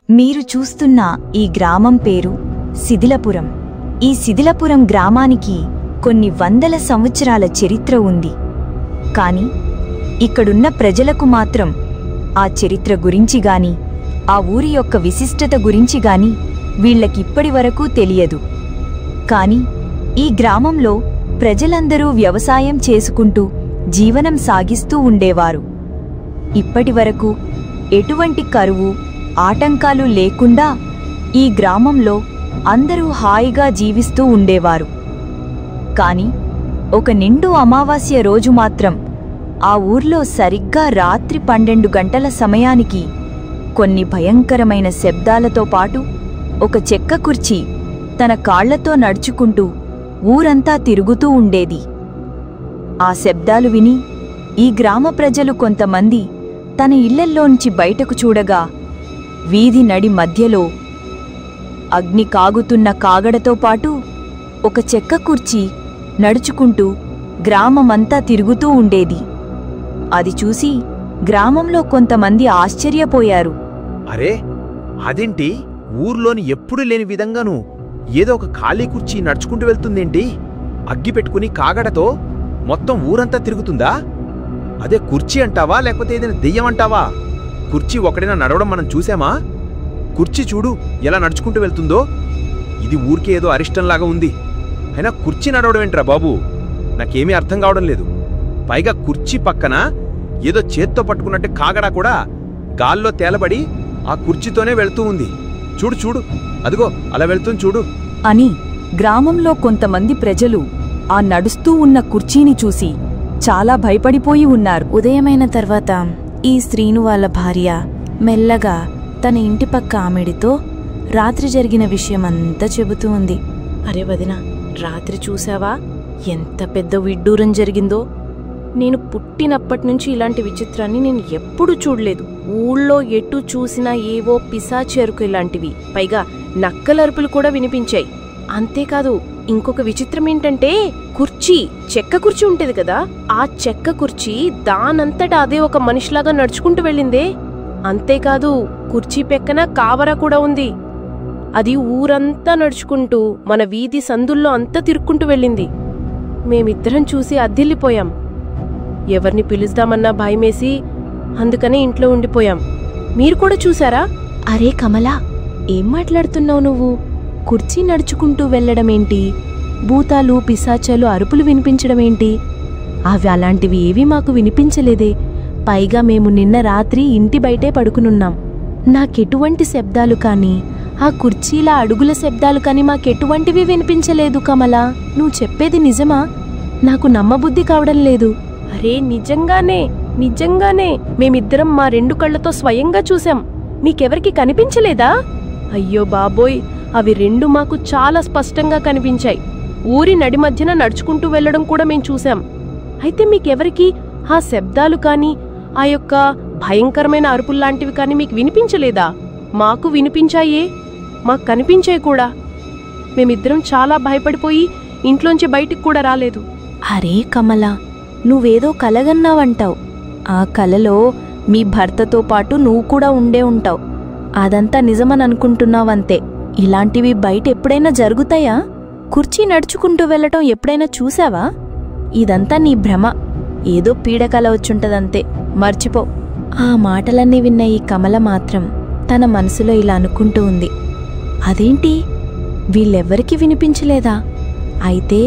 మీరు చూస్తున్న ఈ గ్రామం పేరు శిథిలపురం. ఈ శిథిలపురం గ్రామానికి కొన్ని వందల సంవత్సరాల చరిత్ర ఉంది. కాని ఇక్కడున్న ప్రజలకు మాత్రం ఆ చరిత్ర గురించి గాని, ఆ ఊరి యొక్క విశిష్టత గురించి గాని వీళ్లకిప్పటి వరకు తెలియదు. కాని ఈ గ్రామంలో ప్రజలందరూ వ్యవసాయం చేసుకుంటూ జీవనం సాగిస్తూ ఉండేవారు. ఇప్పటివరకు ఎటువంటి కరువు, ఆటంకాలు లేకుండా ఈ గ్రామంలో అందరూ హాయిగా జీవిస్తూ ఉండేవారు. కాని ఒక నిండు అమావాస్య రోజు మాత్రం ఆ ఊర్లో సరిగ్గా రాత్రి 12 గంటల సమయానికి కొన్ని భయంకరమైన శబ్దాలతో పాటు ఒక చెక్క కుర్చీ తన కాళ్లతో నడుచుకుంటూ ఊరంతా తిరుగుతూ ఉండేది. ఆ శబ్దాలు విని ఈ గ్రామ ప్రజలు కొంతమంది తన ఇళ్లల్లోంచి బయటకు చూడగా వీధి నడి మధ్యలో అగ్ని కాగుతున్న కాగడతో పాటు ఒక చెక్క కుర్చీ నడుచుకుంటూ గ్రామమంతా తిరుగుతూ ఉండేది. అది చూసి గ్రామంలో కొంతమంది ఆశ్చర్యపోయారు. అరే, అదేంటి ఊర్లోని ఎప్పుడు లేని విధంగానూ ఏదో ఒక ఖాళీ కుర్చీ నడుచుకుంటూ వెళ్తుందేంటి? అగ్గి పెట్టుకుని కాగడతో మొత్తం ఊరంతా తిరుగుతుందా? అదే కుర్చీ అంటావా, లేకపోతే ఏదైనా దెయ్యం అంటావా? కుర్చీ ఒకడైనా నడవడం మనం చూసామా? కుర్చీ చూడు ఎలా నడుచుకుంటూ వెళ్తుందో. ఇది ఊరికే ఏదో అరిష్టంలాగా ఉంది. అయినా కుర్చీ నడవడం ఏంట్రా బాబు? నాకేమీ అర్థం కావడం లేదు. పైగా కుర్చీ పక్కన ఏదో చేత్తో పట్టుకున్నట్టు కాగడా కూడా గాల్లో తేలబడి ఆ కుర్చీతోనే వెళ్తూ ఉంది. చూడు చూడు, అదిగో అలా వెళ్తుంది చూడు అని గ్రామంలో కొంతమంది ప్రజలు ఆ నడుస్తూ ఉన్న కుర్చీని చూసి చాలా భయపడిపోయి ఉన్నారు. ఉదయమైన తర్వాత ఈ శ్రీను వాళ్ళ భార్య మెల్లగా తన ఇంటి పక్క ఆమెడితో రాత్రి జరిగిన విషయమంతా చెబుతూ ఉంది. అరే వదిన, రాత్రి చూసావా ఎంత పెద్ద విడ్డూరం జరిగిందో? నేను పుట్టినప్పటినుంచి ఇలాంటి విచిత్రాన్ని నేను ఎప్పుడూ చూడలేదు. ఊళ్ళో ఎటు చూసినా ఏవో పిశాచెరుకు ఇలాంటివి, పైగా నక్కలరుపులు కూడా వినిపించాయి. అంతేకాదు, ఇంకొక విచిత్రం ఏంటంటే కుర్చీ, చెక్క కుర్చీ ఉంటది కదా, ఆ చెక్క కుర్చీ దానంతటా అదే ఒక మనిషిలాగా నడుచుకుంటూ వెళ్ళిందే. అంతేకాదు, కుర్చీ పెక్కన కావరా కూడా ఉంది. అది ఊరంతా నడుచుకుంటూ మన వీధి సందుల్లో అంతా తిరుక్కుంటూ వెళ్ళింది. మేమిద్దరం చూసి అద్దిల్లిపోయాం. ఎవరిని పిలుస్తామన్నా భయమేసి అందుకనే ఇంట్లో ఉండిపోయాం. మీరు కూడా చూసారా? అరే కమలా, ఏం మాట్లాడుతున్నావు నువ్వు? కుర్చీ నడుచుకుంటూ వెళ్లడమేంటి? భూతాలు, పిశాచాలు అరుపులు వినిపించడమేంటి? అవి అలాంటివి ఏవీ మాకు వినిపించలేదే. పైగా మేము నిన్న రాత్రి ఇంటి బయటే పడుకునున్నాం. నాకెటువంటి శబ్దాలు కానీ, ఆ కుర్చీల అడుగుల శబ్దాలు కానీ మాకెటువంటివి వినిపించలేదు. కమలా, నువ్వు చెప్పేది నిజమా? నాకు నమ్మబుద్ధి కావడం లేదు. అరే నిజంగానే, నిజంగానే మేమిద్దరం మా 2 కళ్లతో స్వయంగా చూశాం. మీకెవరికి కనిపించలేదా? అయ్యో బాబోయ్, అవి 2 మాకు చాలా స్పష్టంగా కనిపించాయి. ఊరి నడి మధ్యన నడుచుకుంటూ వెళ్లడం కూడా మేం చూశాం. అయితే మీకెవరికి ఆ శబ్దాలు కానీ, ఆ యొక్క భయంకరమైన అరుపుల్లాంటివి కానీ మీకు వినిపించలేదా? మాకు వినిపించాయే, మాకు కనిపించాయి కూడా. మేమిద్దరం చాలా భయపడిపోయి ఇంట్లోంచి బయటికి కూడా రాలేదు. అరే కమలా, నువ్వేదో కలగన్నావంటావు. ఆ కలలో మీ భర్తతో పాటు నువ్వు కూడా ఉండే ఉంటావు. అదంతా నిజమని అనుకుంటున్నావంతే. ఇలాంటివి బయట ఎప్పుడైనా జరుగుతాయా? కుర్చీ నడుచుకుంటూ వెళ్లటం ఎప్పుడైనా చూసావా? ఇదంతా నీ భ్రమ. ఏదో పీడకల వచ్చుంటదంతే, మర్చిపో. ఆ మాటలన్నీ విన్న ఈ కమల మాత్రం తన మనసులో ఇలా అనుకుంటూ ఉంది. అదేంటి, వీళ్ళెవ్వరికీ వినిపించలేదా? అయితే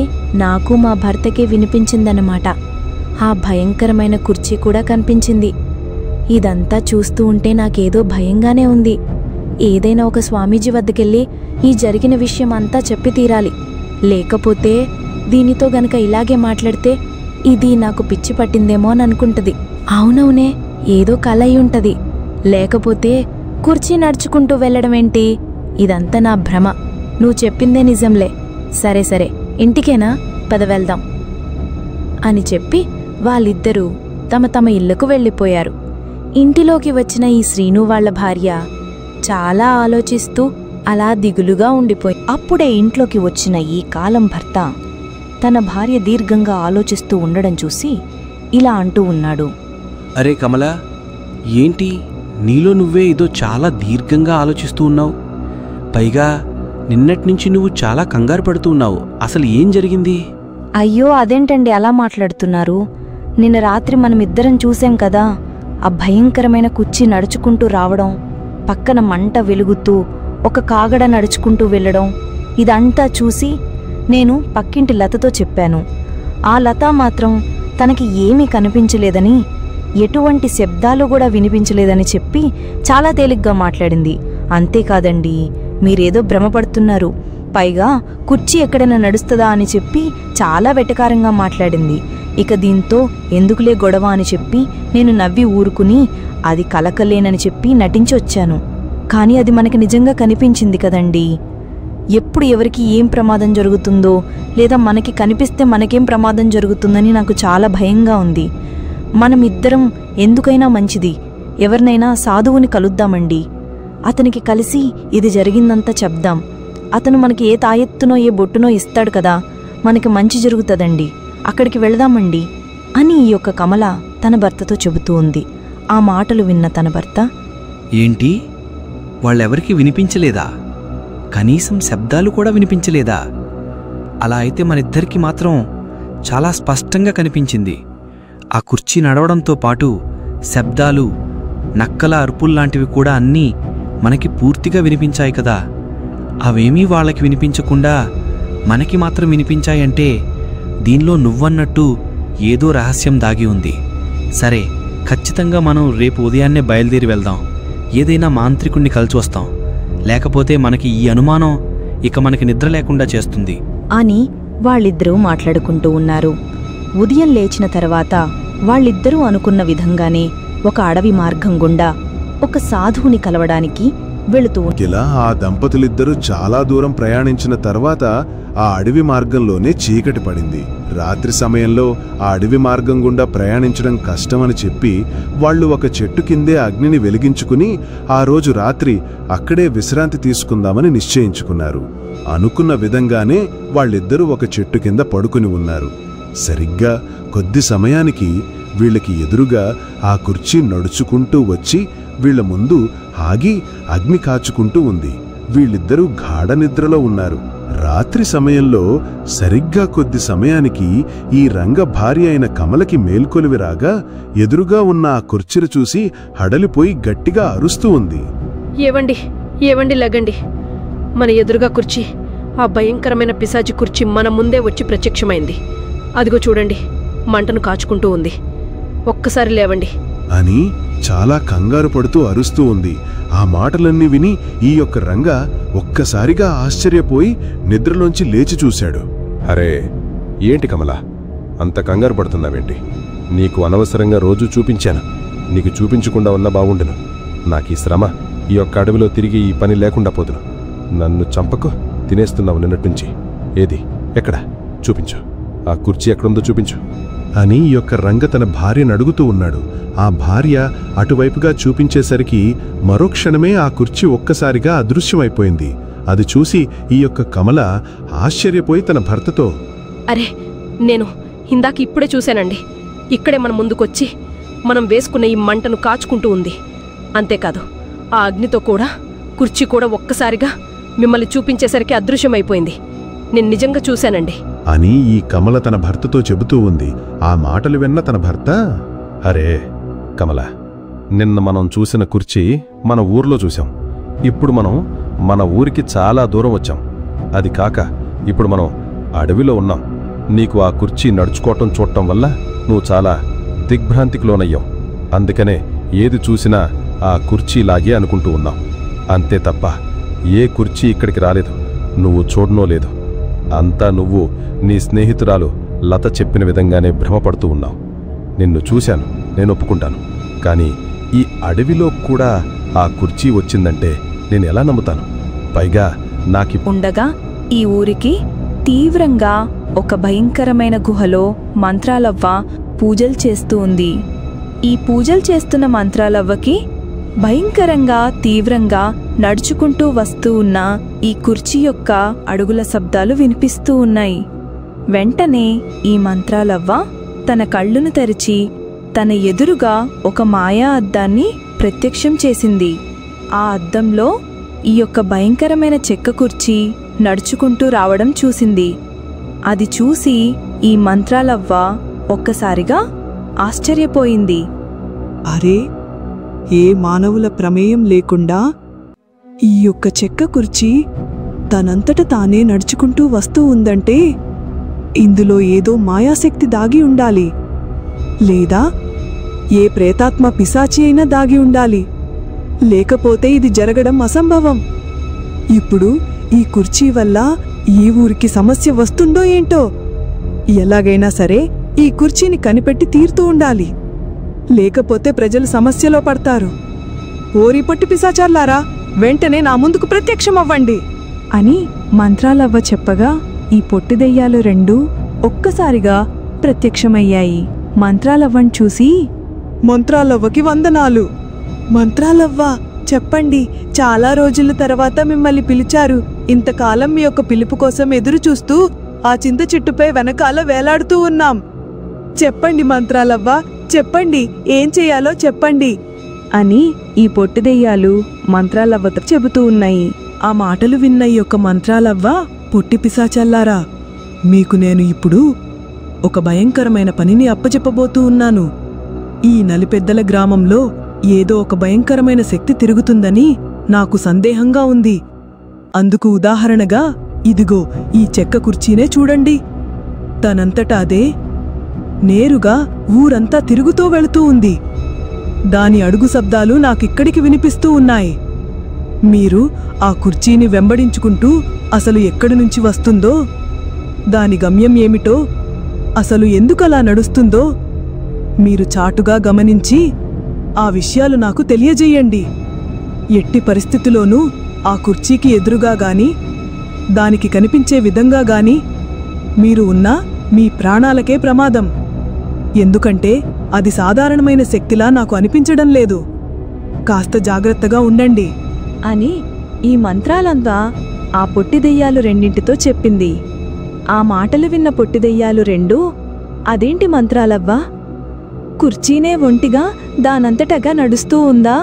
నాకు మా భర్తకే వినిపించిందన్నమాట. ఆ భయంకరమైన కుర్చీ కూడా కనిపించింది. ఇదంతా చూస్తూ ఉంటే నాకేదో భయంగానే ఉంది. ఏదైనా ఒక స్వామీజీ వద్దకెళ్ళి ఈ జరిగిన విషయం అంతా చెప్పి తీరాలి. లేకపోతే దీనితో గనక ఇలాగే మాట్లాడితే ఇది నాకు పిచ్చి పట్టిందేమో అని అనుకుంటది. అవునవునే, ఏదో కల అయి ఉంటది. లేకపోతే కుర్చీ నడుచుకుంటూ వెళ్లడమేంటి? ఇదంతా నా భ్రమ. నువ్వు చెప్పిందే నిజంలే. సరే సరే, ఇంటికేనా? పద వెళ్దాం అని చెప్పి వాళ్ళిద్దరూ తమ తమ ఇళ్లకు వెళ్ళిపోయారు. ఇంటిలోకి వచ్చిన ఈ శ్రీను వాళ్ల భార్య చాలా ఆలోచిస్తూ అలా దిగులుగా ఉండిపోయి. అప్పుడే ఇంట్లోకి వచ్చిన ఈ కాలం భర్త తన భార్య దీర్ఘంగా ఆలోచిస్తూ ఉండడం చూసి ఇలా అంటూ ఉన్నాడు. అరే కమలా, ఏంటి నీలో నువ్వే ఏదో చాలా దీర్ఘంగా ఆలోచిస్తూ ఉన్నావు. పైగా నిన్నట్నుంచి నువ్వు చాలా కంగారు పడుతూ ఉన్నావు. అసలు ఏం జరిగింది? అయ్యో అదేంటండి అలా మాట్లాడుతున్నారు? నిన్న రాత్రి మనమిద్దరం చూశాం కదా, ఆ భయంకరమైన కుర్చీ నడుచుకుంటూ రావడం, పక్కన మంట వెలుగుతూ ఒక కాగడ నడుచుకుంటూ వెళ్ళడం, ఇదంతా చూసి నేను పక్కింటి లతతో చెప్పాను. ఆ లత మాత్రం తనకి ఏమీ కనిపించలేదని, ఎటువంటి శబ్దాలు కూడా వినిపించలేదని చెప్పి చాలా తేలిగ్గా మాట్లాడింది. అంతేకాదండి, మీరేదో భ్రమపడుతున్నారు. పైగా కుర్చీ ఎక్కడైనా నడుస్తుందా అని చెప్పి చాలా వెటకారంగా మాట్లాడింది. ఇక దీంతో ఎందుకులే గొడవ అని చెప్పి నేను నవ్వి ఊరుకుని అది కలకలేనని చెప్పి నటించి వచ్చాను. కానీ అది మనకి నిజంగా కనిపించింది కదండి. ఎప్పుడు ఎవరికి ఏం ప్రమాదం జరుగుతుందో, లేదా మనకి కనిపిస్తే మనకేం ప్రమాదం జరుగుతుందని నాకు చాలా భయంగా ఉంది. మనమిద్దరం ఎందుకైనా మంచిది ఎవరినైనా సాధువుని కలుద్దామండి. అతనికి కలిసి ఇది జరిగిందంతా చెప్దాం. అతను మనకి ఏ తాయెత్తునో ఏ బొట్టునో ఇస్తాడు కదా, మనకి మంచి జరుగుతుందండి. అక్కడికి వెళదామండి అని ఈ యొక్క కమల తన భర్తతో చెబుతూ ఉంది. ఆ మాటలు విన్న తన భర్త, ఏంటి, వాళ్ళెవరికీ వినిపించలేదా? కనీసం శబ్దాలు కూడా వినిపించలేదా? అలా అయితే మనిద్దరికి మాత్రం చాలా స్పష్టంగా కనిపించింది. ఆ కుర్చీ నడవడంతో పాటు శబ్దాలు, నక్కల అరుపుల్లాంటివి కూడా అన్నీ మనకి పూర్తిగా వినిపించాయి కదా. అవేమీ వాళ్ళకి వినిపించకుండా మనకి మాత్రం వినిపించాయంటే దీనిలో నువ్వన్నట్టు ఏదో రహస్యం దాగి ఉంది. సరే, ఖచ్చితంగా మనం రేపు ఉదయాన్నే బయలుదేరి వెళ్దాం. ఏదైనా మాంత్రికుణ్ణి కలిసి వస్తాం. లేకపోతే మనకి ఈ అనుమానం ఇక మనకి నిద్ర లేకుండా చేస్తుంది అని వాళ్ళిద్దరూ మాట్లాడుకుంటూ ఉన్నారు. ఉదయం లేచిన తర్వాత వాళ్ళిద్దరూ అనుకున్న విధంగానే ఒక అడవి మార్గం గుండా ఒక సాధువుని కలవడానికి వెళుతూ ఇలా ఆ దంపతులిద్దరూ చాలా దూరం ప్రయాణించిన తర్వాత ఆ అడవి మార్గంలోనే చీకటి పడింది. రాత్రి సమయంలో ఆ అడవి మార్గం గుండా ప్రయాణించడం కష్టమని చెప్పి వాళ్ళు ఒక చెట్టు కిందే అగ్నిని వెలిగించుకుని ఆ రోజు రాత్రి అక్కడే విశ్రాంతి తీసుకుందామని నిశ్చయించుకున్నారు. అనుకున్న విధంగానే వాళ్ళిద్దరూ ఒక చెట్టు కింద పడుకుని ఉన్నారు. సరిగ్గా కొద్ది సమయానికి వీళ్ళకి ఎదురుగా ఆ కుర్చీ నడుచుకుంటూ వచ్చి వీళ్ల ముందు ఆగి అగ్ని కాచుకుంటూ ఉంది. వీళ్ళిద్దరూ గాఢ నిద్రలో ఉన్నారు. రాత్రి సమయంలో సరిగ్గా కొద్ది సమయానికి ఈ రంగ భార్య అయిన కమలకి మేల్కొలివి రాగా ఎదురుగా ఉన్న ఆ కుర్చీని చూసి హడలిపోయి గట్టిగా అరుస్తూ ఉంది. ఏవండి, ఏవండి, లెగండి. మన ఎదురుగా కుర్చీ, ఆ భయంకరమైన పిశాచి కుర్చీ మన ముందే వచ్చి ప్రత్యక్షమైంది. అదిగో చూడండి, మంటను కాచుకుంటూ ఉంది. ఒక్కసారి లేవండి అని చాలా కంగారు పడుతూ అరుస్తూ ఉంది. ఆ మాటలన్నీ విని ఈ యొక్క రంగ ఒక్కసారిగా ఆశ్చర్యపోయి నిద్రలోంచి లేచి చూశాడు. అరే, ఏంటి కమలా, అంత కంగారు పడుతున్నావేంటి? నీకు అనవసరంగా రోజు చూపించాను. నీకు చూపించకుండా ఉన్నా బాగుండును. నాకీ శ్రమ, ఈ యొక్క అడవిలో తిరిగి ఈ పని లేకుండా పోదును. నన్ను చంపకు, తినేస్తున్నావు నిన్నట్నుంచి. ఏది, ఎక్కడ? చూపించు. ఆ కుర్చీ ఎక్కడుందో చూపించు అని ఈ యొక్క రంగ తన భార్యను అడుగుతూ ఉన్నాడు. ఆ భార్య అటువైపుగా చూపించేసరికి మరో క్షణమే ఆ కుర్చీ ఒక్కసారిగా అదృశ్యమైపోయింది. అది చూసి ఈ యొక్క కమల ఆశ్చర్యపోయి తన భర్తతో, అరే, నేను ఇందాక ఇప్పుడే చూశానండి. ఇక్కడే మన ముందుకొచ్చి మనం వేసుకున్న ఈ మంటను కాచుకుంటూ ఉంది. అంతేకాదు, ఆ అగ్నితో కూడా కుర్చీ కూడా ఒక్కసారిగా మిమ్మల్ని చూపించేసరికి అదృశ్యమైపోయింది. నేను నిజంగా చూశానండి అని ఈ కమల తన భర్తతో చెబుతూ ఉంది. ఆ మాటలు విన్న తన భర్త, అరే కమల, నిన్న మనం చూసిన కుర్చీ మన ఊర్లో చూశాం. ఇప్పుడు మనం మన ఊరికి చాలా దూరం వచ్చాం. అది కాక ఇప్పుడు మనం అడవిలో ఉన్నాం. నీకు ఆ కుర్చీ నడుచుకోవటం చూడటం వల్ల నువ్వు చాలా దిగ్భ్రాంతికి లోనయ్యావు. అందుకనే ఏది చూసినా ఆ కుర్చీలాగే అనుకుంటూ ఉన్నాం. అంతే తప్ప ఏ కుర్చీ ఇక్కడికి రాలేదు, నువ్వు చూడనో లేదు. అంతా నువ్వు నీ స్నేహితురాలు లత చెప్పిన విధంగానే భ్రమపడుతూ ఉన్నావు. నిన్ను చూశాను, నేను ఒప్పుకుంటాను. కానీ ఈ అడవిలో కూడా ఆ కుర్చీ వచ్చిందంటే నేను ఎలా నమ్ముతాను? పైగా ఉండగా ఈ ఊరికి తీవ్రంగా ఒక భయంకరమైన గుహలో మంత్రాలవ్వ పూజలు చేస్తూ ఉంది. ఈ పూజలు చేస్తున్న మంత్రాలవ్వకి భయంకరంగా తీవ్రంగా నడుచుకుంటూ వస్తూ ఉన్న ఈ కుర్చీ యొక్క అడుగుల శబ్దాలు వినిపిస్తూ ఉన్నాయి. వెంటనే ఈ మంత్రాలవ్వ తన కళ్ళును తెరిచి తన ఎదురుగా ఒక మాయా అద్దాన్ని ప్రత్యక్షం చేసింది. ఆ అద్దంలో ఈ యొక్క భయంకరమైన చెక్క కుర్చీ నడుచుకుంటూ రావడం చూసింది. అది చూసి ఈ మంత్రాలవ్వ ఒక్కసారిగా ఆశ్చర్యపోయింది. అరే, ఏ మానవుల ప్రమేయం లేకుండా ఈ యొక్క చెక్క కుర్చీ తనంతట తానే నడుచుకుంటూ వస్తూ ఉందంటే ఇందులో ఏదో మాయాశక్తి దాగి ఉండాలి, లేదా ఏ ప్రేతాత్మ పిశాచి అయినా దాగి ఉండాలి. లేకపోతే ఇది జరగడం అసంభవం. ఇప్పుడు ఈ కుర్చీ వల్ల ఈ ఊరికి సమస్య వస్తుందో ఏంటో. ఎలాగైనా సరే ఈ కుర్చీని కనిపెట్టి తీరుతూ ఉండాలి, లేకపోతే ప్రజలు సమస్యలో పడతారు. ఓరి పొట్టి పిశాచార్లారా, వెంటనే నా ముందుకు ప్రత్యక్షమవ్వండి అని మంత్రాలవ్వ చెప్పగా ఈ పొట్టిదెయ్యాలు రెండూ ఒక్కసారిగా ప్రత్యక్షమయ్యాయి. మంత్రాలవ్వను చూసి, మంత్రాలవ్వకి వందనాలు. మంత్రాలవ్వ, చెప్పండి, చాలా రోజుల తర్వాత మిమ్మల్ని పిలిచారు. ఇంతకాలం మీ యొక్క పిలుపు కోసం ఎదురు చూస్తూ ఆ చింత చెట్టుపై వెనకాల వేలాడుతూ ఉన్నాం. చెప్పండి మంత్రాలవ్వ, చెప్పండి, ఏం చెయ్యాలో చెప్పండి అని ఈ పొట్టిదెయ్యాలు మంత్రాలవ్వతో చెబుతూ ఉన్నాయి. ఆ మాటలు విన్న ఈ యొక్క మంత్రాలవ్వ, పొట్టి పిశాచల్లారా, మీకు నేను ఇప్పుడు ఒక భయంకరమైన పనిని అప్పచెప్పబోతూ ఉన్నాను. ఈ నలిపెద్దల గ్రామంలో ఏదో ఒక భయంకరమైన శక్తి తిరుగుతుందని నాకు సందేహంగా ఉంది. అందుకు ఉదాహరణగా ఇదిగో ఈ చెక్క కుర్చీనే చూడండి. తనంతటా అదే నేరుగా ఊరంతా తిరుగుతూ వెళుతూ ఉంది. దాని అడుగు శబ్దాలు నాకిక్కడికి వినిపిస్తూ ఉన్నాయి. మీరు ఆ కుర్చీని వెంబడించుకుంటూ అసలు ఎక్కడి నుంచి వస్తుందో, దాని గమ్యం ఏమిటో, అసలు ఎందుకలా నడుస్తుందో మీరు చాటుగా గమనించి ఆ విషయాలు నాకు తెలియజేయండి. ఎట్టి పరిస్థితిలోనూ ఆ కుర్చీకి ఎదురుగా గాని, దానికి కనిపించే విధంగా గాని మీరు ఉన్నా మీ ప్రాణాలకే ప్రమాదం. ఎందుకంటే అది సాధారణమైన శక్తిలా నాకు అనిపించడం లేదు. కాస్త జాగ్రత్తగా ఉండండి అని ఈ మంత్రాలంతా ఆ పొట్టిదెయ్యాలు రెండింటితో చెప్పింది. ఆ మాటలు విన్న పొట్టిదెయ్యాలు రెండూ, అదేంటి మంత్రాలవ్వా, కుర్చీనే ఒంటిగా దానంతటగా నడుస్తూ ఉందా?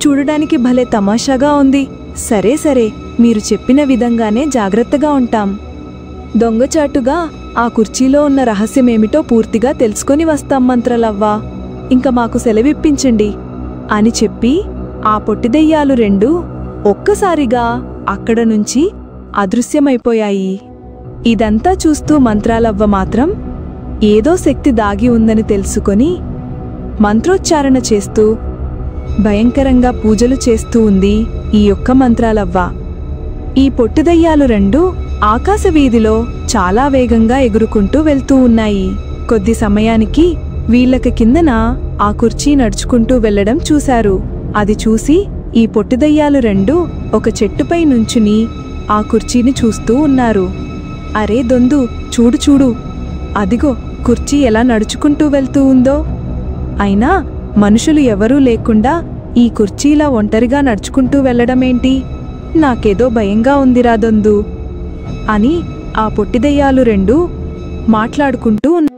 చూడడానికి భలే తమాషాగా ఉంది. సరే సరే, మీరు చెప్పిన విధంగానే జాగ్రత్తగా ఉంటాం. దొంగచాటుగా ఆ కుర్చీలో ఉన్న రహస్యమేమిటో పూర్తిగా తెలుసుకొని వస్తాం మంత్రాలవ్వా. ఇంక మాకు సెలవిప్పించండి అని చెప్పి ఆ పొట్టిదెయ్యాలు రెండూ ఒక్కసారిగా అక్కడ నుంచి అదృశ్యమైపోయాయి. ఇదంతా చూస్తూ మంత్రాలవ్వ మాత్రం ఏదో శక్తి దాగి ఉందని తెలుసుకొని మంత్రోచ్చారణ చేస్తూ భయంకరంగా పూజలు చేస్తూ ఉంది ఈ యొక్క మంత్రాలవ్వ. ఈ పొట్టిదెయ్యాలు రెండూ ఆకాశవీధిలో చాలా వేగంగా ఎగురుకుంటూ వెళ్తూ ఉన్నాయి. కొద్ది సమయానికి వీళ్ళకి కిందన ఆ కుర్చీ నడుచుకుంటూ వెళ్లడం చూశారు. అది చూసి ఈ పొట్టిదెయ్యాలు రెండూ ఒక చెట్టుపై నుంచుని ఆ కుర్చీని చూస్తూ ఉన్నారు. అరే దొందు, చూడు చూడు, అదిగో కుర్చీ ఎలా నడుచుకుంటూ వెళ్తూ ఉందో. అయినా మనుషులు ఎవరూ లేకుండా ఈ కుర్చీలా ఒంటరిగా నడుచుకుంటూ వెళ్లడమేంటి? నాకేదో భయంగా ఉందిరా దొందు అని ఆ పొట్టిదెయ్యాలు రెండూ మాట్లాడుకుంటూ ఉన్నాయి.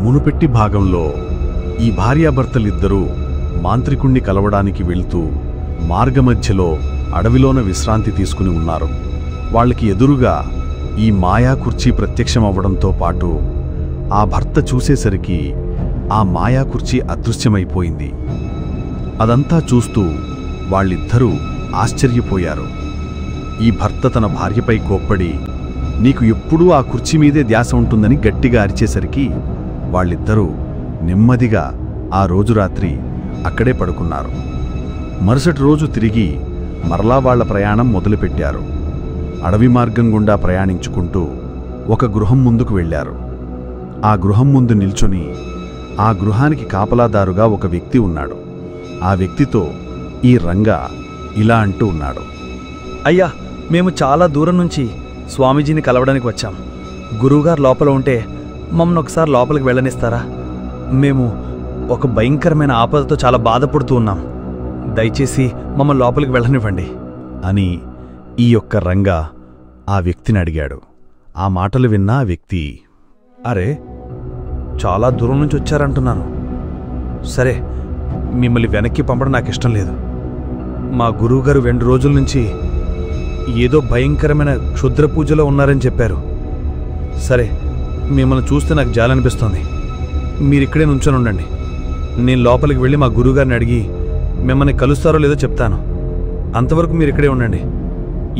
మునుపెట్టి భాగంలో ఈ భార్యాభర్తలిద్దరూ మాంత్రికుణ్ణి కలవడానికి వెళ్తూ మార్గమధ్యలో అడవిలోన విశ్రాంతి తీసుకుని ఉన్నారు. వాళ్ళకి ఎదురుగా ఈ మాయా కుర్చీ ప్రత్యక్షమవ్వడంతో పాటు ఆ భర్త చూసేసరికి ఆ మాయా కుర్చీ అదృశ్యమైపోయింది. అదంతా చూస్తూ వాళ్ళిద్దరూ ఆశ్చర్యపోయారు. ఈ భర్త తన భార్యపై కోప్పడి, నీకు ఎప్పుడూ ఆ కుర్చీ మీదే ధ్యాస ఉంటుందని గట్టిగా అరిచేసరికి వాళ్ళిద్దరూ నెమ్మదిగా ఆ రోజు రాత్రి అక్కడే పడుకున్నారు. మరుసటి రోజు తిరిగి మరలా వాళ్ల ప్రయాణం మొదలుపెట్టారు. అడవి మార్గం గుండా ప్రయాణించుకుంటూ ఒక గృహం ముందుకు వెళ్లారు. ఆ గృహం ముందు నిల్చొని ఆ గృహానికి కాపలాదారుగా ఒక వ్యక్తి ఉన్నాడు. ఆ వ్యక్తితో ఈ రంగా ఇలా అంటూ ఉన్నాడు. అయ్యా, మేము చాలా దూరం నుంచి స్వామీజీని కలవడానికి వచ్చాం. గురువుగారు లోపల ఉంటే మమ్మల్ని ఒకసారి లోపలికి వెళ్ళనిస్తారా? మేము ఒక భయంకరమైన ఆపదతో చాలా బాధపడుతూ ఉన్నాం. దయచేసి మమ్మల్ని లోపలికి వెళ్ళనివ్వండి అని ఈ యొక్క రంగా ఆ వ్యక్తిని అడిగాడు. ఆ మాటలు విన్న ఆ వ్యక్తి, అరే చాలా దూరం నుంచి వచ్చారంటున్నాను. సరే, మిమ్మల్ని వెనక్కి పంపడం నాకు ఇష్టం లేదు. మా గురువుగారు 2 రోజుల నుంచి ఏదో భయంకరమైన క్షుద్ర పూజలో ఉన్నారని చెప్పారు. సరే, మిమ్మల్ని చూస్తే నాకు జాలనిపిస్తోంది. మీరిక్కడే నుంచొని ఉండండి. నేను లోపలికి వెళ్ళి మా గురువుగారిని అడిగి మిమ్మల్ని కలుస్తారో లేదో చెప్తాను. అంతవరకు మీరు ఇక్కడే ఉండండి.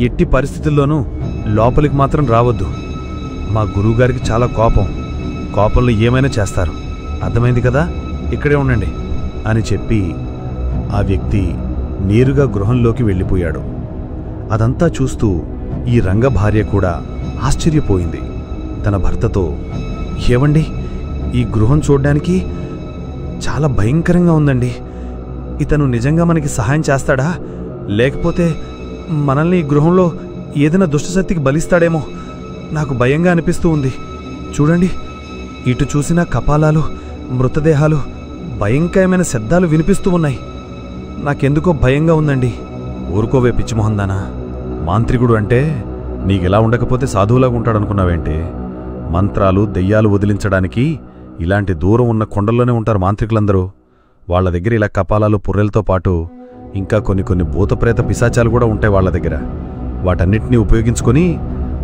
ఎట్టి పరిస్థితుల్లోనూ లోపలికి మాత్రం రావద్దు. మా గురువుగారికి చాలా కోపంలో ఏమైనా చేస్తారు. అర్థమైంది కదా? ఇక్కడే ఉండండి అని చెప్పి ఆ వ్యక్తి నేరుగా గృహంలోకి వెళ్ళిపోయాడు. అదంతా చూస్తూ ఈ రంగ భార్య కూడా ఆశ్చర్యపోయింది. తన భర్తతో, ఏవండి, ఈ గృహం చూడ్డానికి చాలా భయంకరంగా ఉందండి. ఇతను నిజంగా మనకి సహాయం చేస్తాడా, లేకపోతే మనల్ని ఈ గృహంలో ఏదైనా దుష్టశక్తికి బలిస్తాడేమో నాకు భయంగా అనిపిస్తూ ఉంది. చూడండి, ఇటు చూసినా కపాలాలు, మృతదేహాలు, భయంకరమైన శబ్దాలు వినిపిస్తూ ఉన్నాయి. నాకెందుకో భయంగా ఉందండి. ఊరుకోవే పిచ్చిమొహందానా, మాంత్రికుడు అంటే నీకెలా ఉండకపోతే సాధువులాగా ఉంటాడనుకున్నావేంటి? మంత్రాలు, దెయ్యాలు వదిలించడానికి ఇలాంటి దూరం ఉన్న కొండల్లోనే ఉంటారు మాంత్రికులందరూ. వాళ్ల దగ్గర ఇలా కపాలాలు, పుర్రెలతో పాటు ఇంకా కొన్ని భూతప్రేత పిశాచాలు కూడా ఉంటాయి వాళ్ల దగ్గర. వాటన్నిటినీ ఉపయోగించుకొని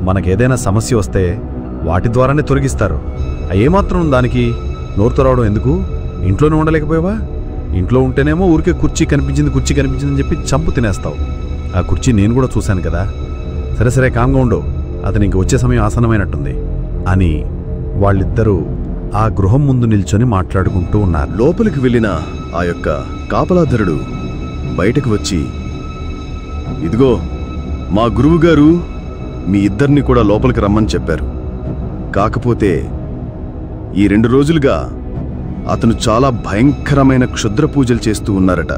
మనకేదైనా సమస్య వస్తే వాటి ద్వారానే తొలగిస్తారు. ఏమాత్రం దానికి నోరుతో రావడం ఎందుకు? ఇంట్లోనే ఉండలేకపోయావా? ఇంట్లో ఉంటేనేమో ఊరికే కుర్చీ కనిపించిందని చెప్పి చంపు తినేస్తావు. ఆ కుర్చీ నేను కూడా చూశాను కదా. సరే కామ్గా ఉండు, అతను ఇంక వచ్చే సమయం ఆసన్నమైనట్టుంది అని వాళ్ళిద్దరూ ఆ గృహం ముందు నిల్చొని మాట్లాడుకుంటూ ఉన్నారు. లోపలికి వెళ్ళిన ఆ యొక్క కాపలాధరుడు బయటకు వచ్చి, ఇదిగో మా గురువుగారు మీ ఇద్దరిని కూడా లోపలికి రమ్మని చెప్పారు. కాకపోతే ఈ 2 రోజులుగా అతను చాలా భయంకరమైన క్షుద్ర పూజలు చేస్తూ ఉన్నారట.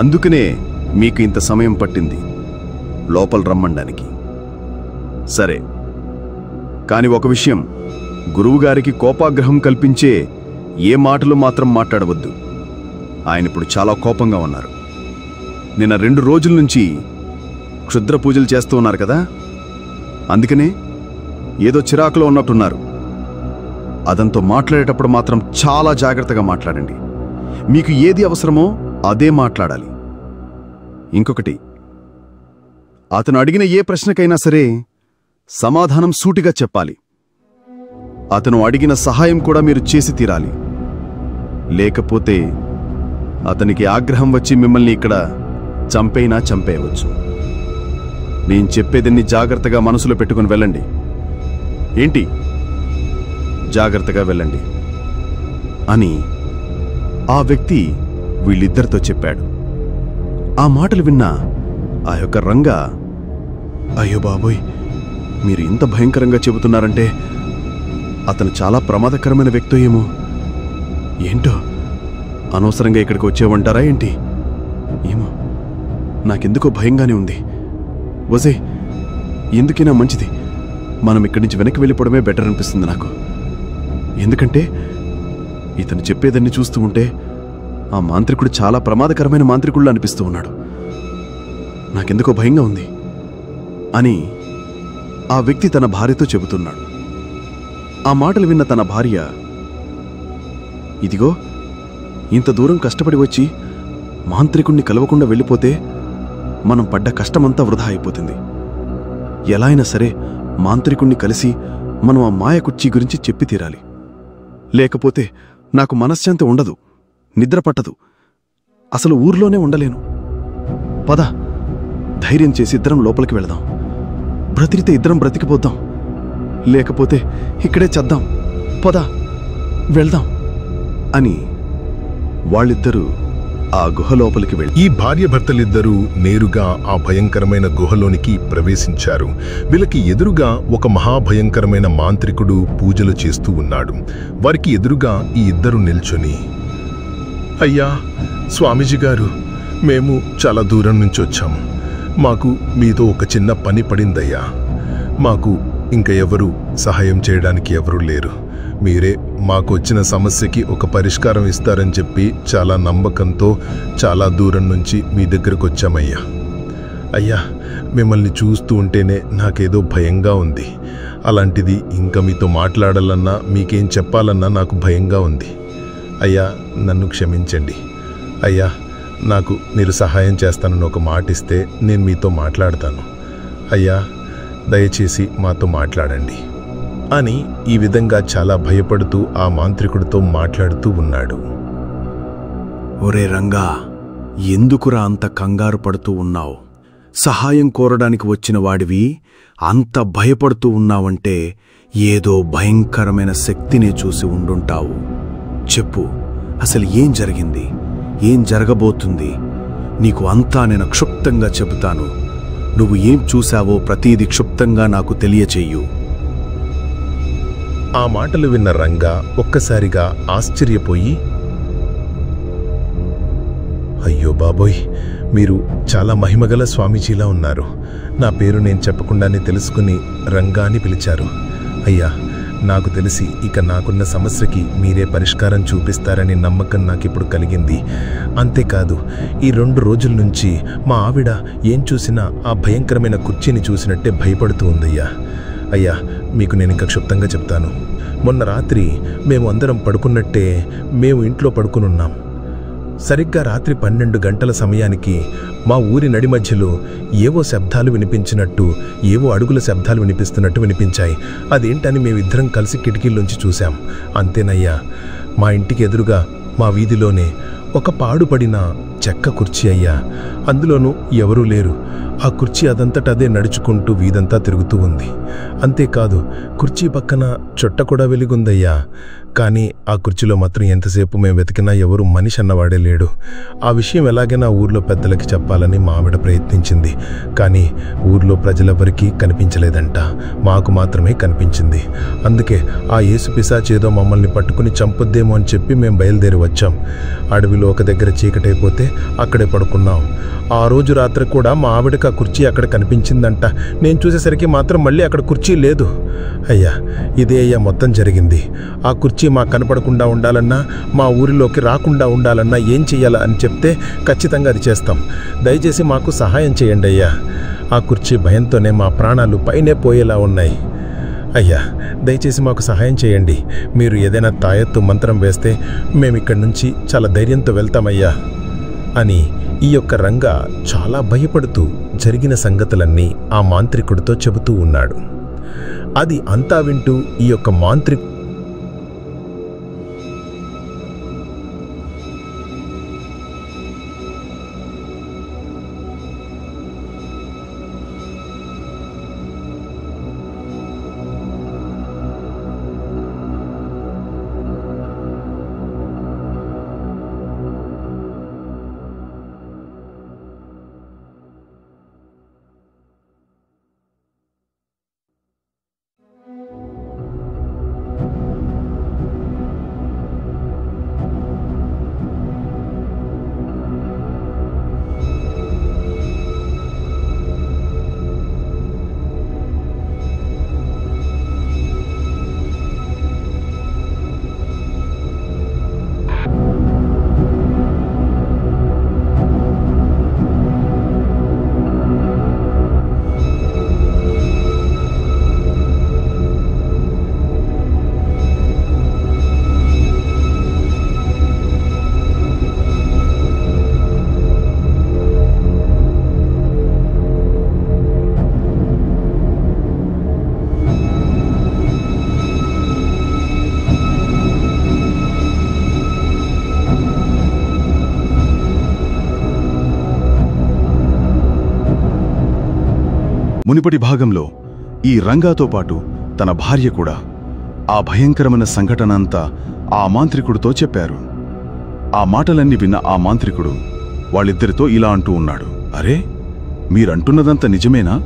అందుకనే మీకు ఇంత సమయం పట్టింది లోపల రమ్మండానికి. సరే, కాని ఒక విషయం, గురువుగారికి కోపాగ్రహం కల్పించే ఏ మాటలు మాత్రం మాట్లాడవద్దు. ఆయన ఇప్పుడు చాలా కోపంగా ఉన్నారు. నిన్న 2 రోజుల నుంచి క్షుద్ర పూజలు చేస్తూ ఉన్నారు కదా, అందుకనే ఏదో చిరాకులో ఉన్నట్టున్నారు. అదంతో మాట్లాడేటప్పుడు మాత్రం చాలా జాగ్రత్తగా మాట్లాడండి. మీకు ఏది అవసరమో అదే మాట్లాడాలి. ఇంకొకటి, అతను అడిగిన ఏ ప్రశ్నకైనా సరే సమాధానం సూటిగా చెప్పాలి. అతను అడిగిన సహాయం కూడా మీరు చేసి తీరాలి. లేకపోతే అతనికి ఆగ్రహం వచ్చి మిమ్మల్ని ఇక్కడ చంపేయవచ్చు. నేను చెప్పేదన్ని జాగ్రత్తగా మనసులో పెట్టుకుని వెళ్ళండి. ఏంటి? జాగ్రత్తగా వెళ్ళండి అని ఆ వ్యక్తి వీళ్ళిద్దరితో చెప్పాడు. ఆ మాటలు విన్న ఆ యొక్క రంగ, అయ్యో బాబోయ్, మీరు ఇంత భయంకరంగా చెబుతున్నారంటే అతను చాలా ప్రమాదకరమైన వ్యక్తో ఏమో. ఏంటో అనవసరంగా ఇక్కడికి వచ్చేవంటారా ఏంటి? ఏమో, నాకెందుకో భయంగానే ఉంది. వజే, ఎందుకైనా మంచిది మనం ఇక్కడి నుంచి వెనక్కి వెళ్ళిపోవడమే బెటర్ అనిపిస్తుంది నాకు. ఎందుకంటే ఇతను చెప్పేదాన్ని చూస్తూ ఉంటే ఆ మాంత్రికుడు చాలా ప్రమాదకరమైన మాంత్రికుడు అనిపిస్తూ ఉన్నాడు. నాకెందుకో భయంగా ఉంది అని ఆ వ్యక్తి తన భార్యతో చెబుతున్నాడు. ఆ మాటలు విన్న తన భార్య, ఇదిగో ఇంత దూరం కష్టపడి వచ్చి మాంత్రికుణ్ణి కలవకుండా వెళ్ళిపోతే మనం పడ్డ కష్టమంతా వృధా అయిపోతుంది. ఎలా అయినా సరే మాంత్రికుణ్ణి కలిసి మనం ఆ మాయ కుర్చీ గురించి చెప్పి తీరాలి. లేకపోతే నాకు మనశ్శాంతి ఉండదు, నిద్ర పట్టదు, అసలు ఊర్లోనే ఉండలేను. పద, ధైర్యం చేసి ఇద్దరం లోపలికి వెళదాం. బ్రతికితే ఇద్దరం బ్రతికిపోద్దాం, లేకపోతే ఇక్కడే చద్దాం. పద, వెళ్దాం అని వాళ్ళిద్దరూ ఆ గుహ లోపలికి వెళ్ళి ఈ భార్యాభర్తలిద్దరూ నేరుగా ఆ భయంకరమైన గుహలోనికి ప్రవేశించారు. వీళ్ళకి ఎదురుగా ఒక మహాభయంకరమైన మాంత్రికుడు పూజలు చేస్తూ ఉన్నాడు. వారికి ఎదురుగా ఈ ఇద్దరు నిల్చొని, అయ్యా స్వామీజీ గారు, మేము చాలా దూరం నుంచి వచ్చాము. మాకు మీతో ఒక చిన్న పని పడిందయ్యా. మాకు ఇంకా ఎవరు సహాయం చేయడానికి ఎవరూ లేరు. మీరే మాకు వచ్చిన సమస్యకి ఒక పరిష్కారం ఇస్తారని చెప్పి చాలా నమ్మకంతో చాలా దూరం నుంచి మీ దగ్గరకు వచ్చామయ్యా. అయ్యా, మిమ్మల్ని చూస్తూ ఉంటేనే నాకేదో భయంగా ఉంది. అలాంటిది ఇంకా మీతో మాట్లాడాలన్నా మీకేం చెప్పాలన్నా నాకు భయంగా ఉంది. అయ్యా, నన్ను క్షమించండి. అయ్యా, నాకు మీరు సహాయం చేస్తానని ఒక మాట ఇస్తే నేను మీతో మాట్లాడతాను. అయ్యా, దయచేసి మాతో మాట్లాడండి అని ఈ విధంగా చాలా భయపడుతూ ఆ మాంత్రికుడితో మాట్లాడుతూ ఉన్నాడు. ఒరే రంగా, ఎందుకురా అంత కంగారు పడుతూ ఉన్నావు? సహాయం కోరడానికి వచ్చిన వాడివి అంత భయపడుతూ ఉన్నావంటే ఏదో భయంకరమైన శక్తినే చూసి ఉండుంటావు. చెప్పు, అసలు ఏం జరిగింది? ఏం జరగబోతుంది? నీకు అంతా నేను క్షుప్తంగా చెబుతాను. నువ్వు ఏం చూశావో ప్రతీది క్షుప్తంగా నాకు తెలియచెయ్యు. ఆ మాటలు విన్న రంగా ఒక్కసారిగా ఆశ్చర్యపోయి, అయ్యో బాబోయ్, మీరు చాలా మహిమగల స్వామీజీలా ఉన్నారు. నా పేరు నేను చెప్పకుండానే తెలుసుకుని రంగా అని పిలిచారు. అయ్యా, నాకు తెలిసి ఇక నాకున్న సమస్యకి మీరే పరిష్కారం చూపిస్తారని నమ్మకం నాకిప్పుడు కలిగింది. అంతేకాదు, ఈ 2 రోజుల నుంచి మా ఆవిడ ఏం చూసినా ఆ భయంకరమైన కుర్చీని చూసినట్టే భయపడుతూ ఉందయ్యా. అయ్యా, మీకు నేను ఇంకా క్షుప్తంగా చెప్తాను. మొన్న రాత్రి మేము అందరం పడుకున్నట్టే మేము ఇంట్లో పడుకునున్నాం. సరిగ్గా రాత్రి 12 గంటల సమయానికి మా ఊరి నడి మధ్యలో ఏవో శబ్దాలు వినిపించినట్టు, ఏవో అడుగుల శబ్దాలు వినిపిస్తున్నట్టు వినిపించాయి. అదేంటని మేమిద్దరం కలిసి కిటికీల్లోంచి చూశాం. అంతేనయ్యా, మా ఇంటికి ఎదురుగా మా వీధిలోనే ఒక పాడుపడిన చెక్క కుర్చీ అయ్యా. అందులోనూ ఎవరూ లేరు. ఆ కుర్చీ అదంతటదే నడుచుకుంటూ వీధంతా తిరుగుతూ ఉంది. అంతేకాదు, కుర్చీ పక్కన చుట్ట కూడా వెలిగుందయ్యా. కానీ ఆ కుర్చీలో మాత్రం ఎంతసేపు మేము వెతికినా ఎవరు మనిషి అన్నవాడే లేడు. ఆ విషయం ఎలాగైనా ఊర్లో పెద్దలకి చెప్పాలని మా ఆవిడ ప్రయత్నించింది. కానీ ఊర్లో ప్రజలెవరికీ కనిపించలేదంట. మాకు మాత్రమే కనిపించింది. అందుకే ఆ యేసు పిశాచేదో మమ్మల్ని పట్టుకుని చంపొద్దేమో అని చెప్పి మేము బయలుదేరి వచ్చాం. అడవిలో ఒక దగ్గర చీకటైపోతే అక్కడే పడుకున్నాం. ఆ రోజు రాత్రి కూడా మా ఆవిడకి ఆ కుర్చీ అక్కడ కనిపించిందంట. నేను చూసేసరికి మాత్రం మళ్ళీ అక్కడ కుర్చీ లేదు. అయ్యా, ఇదే అయ్యా మొత్తం జరిగింది. ఆ కుర్చీ మాకు కనపడకుండా ఉండాలన్నా, మా ఊరిలోకి రాకుండా ఉండాలన్నా ఏం చెయ్యాలా అని చెప్తే ఖచ్చితంగా అది చేస్తాం. దయచేసి మాకు సహాయం చేయండి అయ్యా. ఆ కుర్చీ భయంతోనే మా ప్రాణాలు పైనే పోయేలా ఉన్నాయి. అయ్యా, దయచేసి మాకు సహాయం చేయండి. మీరు ఏదైనా తాయెత్తు మంత్రం వేస్తే మేమిక్కడి నుంచి చాలా ధైర్యంతో వెళ్తామయ్యా అని ఈ యొక్క రంగా చాలా భయపడుతూ జరిగిన సంగతులన్నీ ఆ మాంత్రికుడితో చెబుతూ ఉన్నాడు. అది అంతా వింటూ ఈ యొక్క మునిపటి భాగంలో ఈ రంగాతో పాటు తన భార్య కూడా ఆ భయంకరమైన సంఘటన అంతా ఆ మాంత్రికుడితో చెప్పారు. ఆ మాటలన్నీ విన్న ఆ మాంత్రికుడు వాళ్ళిద్దరితో ఇలా అంటూ ఉన్నాడు. అరే, మీరంటున్నదంతా నిజమేనా?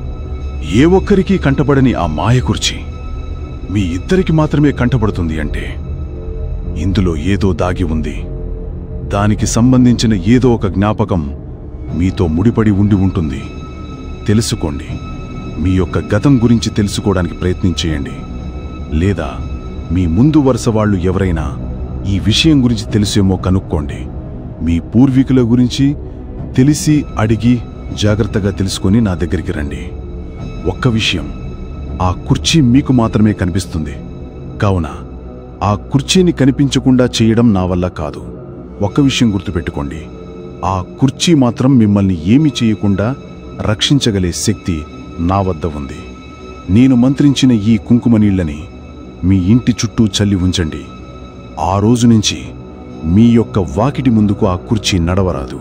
ఏ ఒక్కరికీ కంటపడని ఆ మాయ కుర్చీ మీ ఇద్దరికి మాత్రమే కంటపడుతుంది అంటే ఇందులో ఏదో దాగి ఉంది. దానికి సంబంధించిన ఏదో ఒక జ్ఞాపకం మీతో ముడిపడి ఉండి ఉంటుంది. తెలుసుకోండి. మీ యొక్క గతం గురించి తెలుసుకోవడానికి ప్రయత్నించేయండి. లేదా మీ ముందు వరుస వాళ్ళు ఎవరైనా ఈ విషయం గురించి తెలిసేమో కనుక్కోండి. మీ పూర్వీకుల గురించి తెలిసి అడిగి జాగ్రత్తగా తెలుసుకొని నా దగ్గరికి రండి. ఒక్క విషయం, ఆ కుర్చీ మీకు మాత్రమే కనిపిస్తుంది. కావున ఆ కుర్చీని కనిపించకుండా చేయడం నా వల్ల కాదు. ఒక్క విషయం గుర్తుపెట్టుకోండి, ఆ కుర్చీ మాత్రం మిమ్మల్ని ఏమీ చేయకుండా రక్షించగలే శక్తి నా వద్ద ఉంది. నేను మంత్రించిన ఈ కుంకుమ నీళ్లని మీ ఇంటి చుట్టూ చల్లి ఉంచండి. ఆ రోజు నుంచి మీ యొక్క వాకిటి ముందుకు ఆ కుర్చీ నడవరాదు.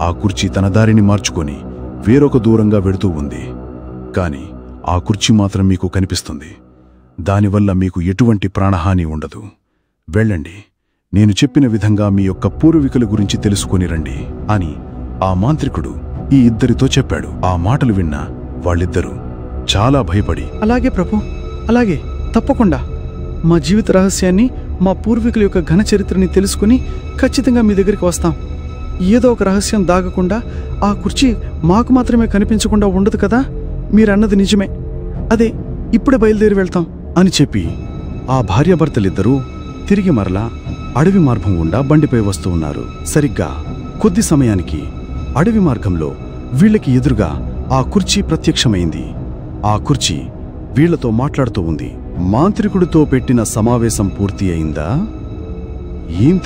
ఆ కుర్చీ తన దారిని మార్చుకొని వేరొక దూరంగా వెడుతూ ఉంది. కాని ఆ కుర్చీ మాత్రం మీకు కనిపిస్తుంది. దానివల్ల మీకు ఎటువంటి ప్రాణహాని ఉండదు. వెళ్ళండి, నేను చెప్పిన విధంగా మీ యొక్క పూర్వీకుల గురించి తెలుసుకొని రండి అని ఆ మాంత్రికుడు ఈ ఇద్దరితో చెప్పాడు. ఆ మాటలు విన్న వాళ్ళిద్దరూ చాలా భయపడి, అలాగే ప్రభు, అలాగే, తప్పకుండా మా జీవిత రహస్యాన్ని, మా పూర్వీకుల యొక్క ఘన చరిత్రని తెలుసుకుని ఖచ్చితంగా మీ దగ్గరికి వస్తాం. ఏదో ఒక రహస్యం దాగకుండా ఆ కుర్చీ మాకు మాత్రమే కనిపించకుండా ఉండదు కదా. మీరన్నది నిజమే. అదే, ఇప్పుడే బయలుదేరి వెళ్తాం అని చెప్పి ఆ భార్యాభర్తలిద్దరూ తిరిగి మరలా అడవి మార్గం గుండా బండిపై వస్తూ ఉన్నారు. సరిగ్గా కొద్ది సమయానికి అడవి మార్గంలో వీళ్ళకి ఎదురుగా ఆ కుర్చీ ప్రత్యక్షమైంది. ఆ కుర్చీ వీళ్లతో మాట్లాడుతూ ఉంది. మాంత్రికుడితో పెట్టిన సమావేశం పూర్తి అయిందా? ఏం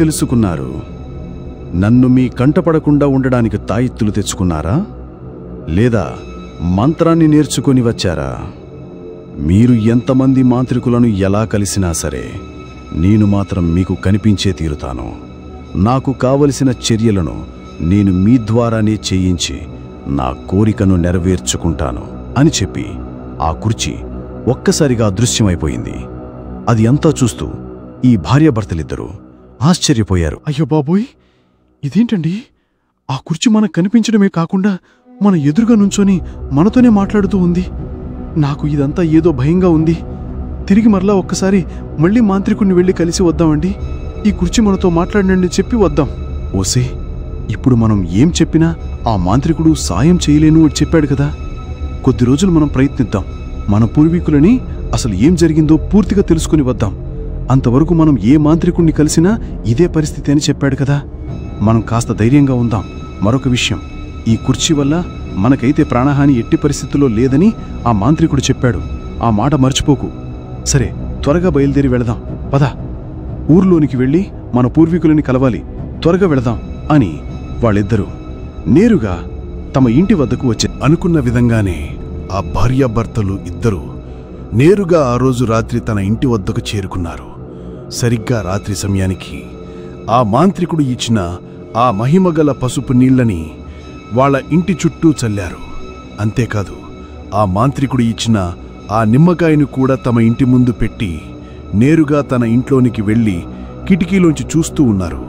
తెలుసుకున్నారు? నన్ను మీ కంటపడకుండా ఉండడానికి తాయిత్తులు తెచ్చుకున్నారా? లేదా మంత్రాన్ని నేర్చుకొని వచ్చారా? మీరు ఎంతమంది మాంత్రికులను ఎలా కలిసినా సరే నేను మాత్రం మీకు కనిపించే తీరుతాను. నాకు కావలసిన చర్యలను నేను మీ ద్వారానే చేయించి నా కోరికను నెరవేర్చుకుంటాను అని చెప్పి ఆ కుర్చీ ఒక్కసారిగా అదృశ్యమైపోయింది. అది అంతా చూస్తూ ఈ భార్యాభర్తలిద్దరూ ఆశ్చర్యపోయారు. అయ్యో బాబోయ్, ఇదేంటండి? ఆ కుర్చీ మనకు కనిపించడమే కాకుండా మన ఎదురుగా నుంచొని మనతోనే మాట్లాడుతూ ఉంది. నాకు ఇదంతా ఏదో భయంగా ఉంది. తిరిగి మరలా ఒక్కసారి మళ్ళీ మాంత్రికుడిని వెళ్ళి కలిసి వద్దామండి. ఈ కుర్చీ మనతో మాట్లాడండి చెప్పి వద్దాం. ఓసే, ఇప్పుడు మనం ఏం చెప్పినా ఆ మాంత్రికుడు సాయం చేయలేను అని చెప్పాడు కదా. కొద్ది రోజులు మనం ప్రయత్నిద్దాం. మన పూర్వీకులని అసలు ఏం జరిగిందో పూర్తిగా తెలుసుకుని వద్దాం. అంతవరకు మనం ఏ మాంత్రికుడిని కలిసినా ఇదే పరిస్థితి అని చెప్పాడు కదా. మనం కాస్త ధైర్యంగా ఉందాం. మరొక విషయం, ఈ కుర్చీ వల్ల మనకైతే ప్రాణహాని ఎట్టి పరిస్థితుల్లో లేదని ఆ మాంత్రికుడు చెప్పాడు. ఆ మాట మర్చిపోకు. సరే, త్వరగా బయలుదేరి వెళదాం. పద, ఊర్లోనికి వెళ్ళి మన పూర్వీకులని కలవాలి. త్వరగా వెళదాం అని వాళ్ళిద్దరూ నేరుగా తమ ఇంటి వద్దకు వచ్చే అనుకున్న విధంగానే ఆ భార్యాభర్తలు ఇద్దరూ నేరుగా ఆ రోజు రాత్రి తన ఇంటి వద్దకు చేరుకున్నారు. సరిగ్గా రాత్రి సమయానికి ఆ మాంత్రికుడు ఇచ్చిన ఆ మహిమగల పసుపు నీళ్లని వాళ్ళ ఇంటి చుట్టూ చల్లారు. అంతేకాదు, ఆ మాంత్రికుడు ఇచ్చిన ఆ నిమ్మకాయను కూడా తమ ఇంటి ముందు పెట్టి నేరుగా తన ఇంట్లోనికి వెళ్ళి కిటికీలోంచి చూస్తూ ఉన్నారు.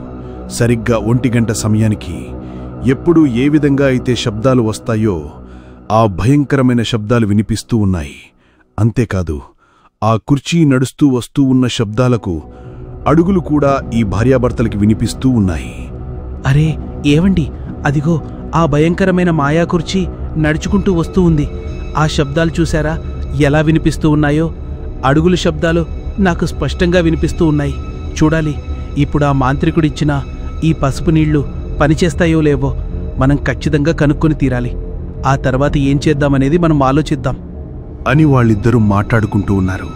సరిగ్గా 1 గంట సమయానికి ఎప్పుడు ఏ విధంగా అయితే శబ్దాలు వస్తాయో ఆ భయంకరమైన శబ్దాలు వినిపిస్తూ ఉన్నాయి. అంతేకాదు, ఆ కుర్చీ నడుస్తూ వస్తూ ఉన్న శబ్దాలకు అడుగులు కూడా ఈ భార్యాభర్తలకి వినిపిస్తూ ఉన్నాయి. అరే ఏవండి, అదిగో ఆ భయంకరమైన మాయా కుర్చీ నడుచుకుంటూ వస్తూ ఉంది. ఆ శబ్దాలు చూశారా ఎలా వినిపిస్తూ ఉన్నాయో? అడుగుల శబ్దాలు నాకు స్పష్టంగా వినిపిస్తూ ఉన్నాయి. చూడాలి, ఇప్పుడు ఆ మాంత్రికుడిచ్చిన ఈ పసుపు నీళ్లు పనిచేస్తాయో లేవో మనం ఖచ్చితంగా కనుక్కొని తీరాలి. ఆ తర్వాత ఏం చేద్దామనేది మనం ఆలోచిద్దాం అని వాళ్ళిద్దరూ మాట్లాడుకుంటూ ఉన్నారు.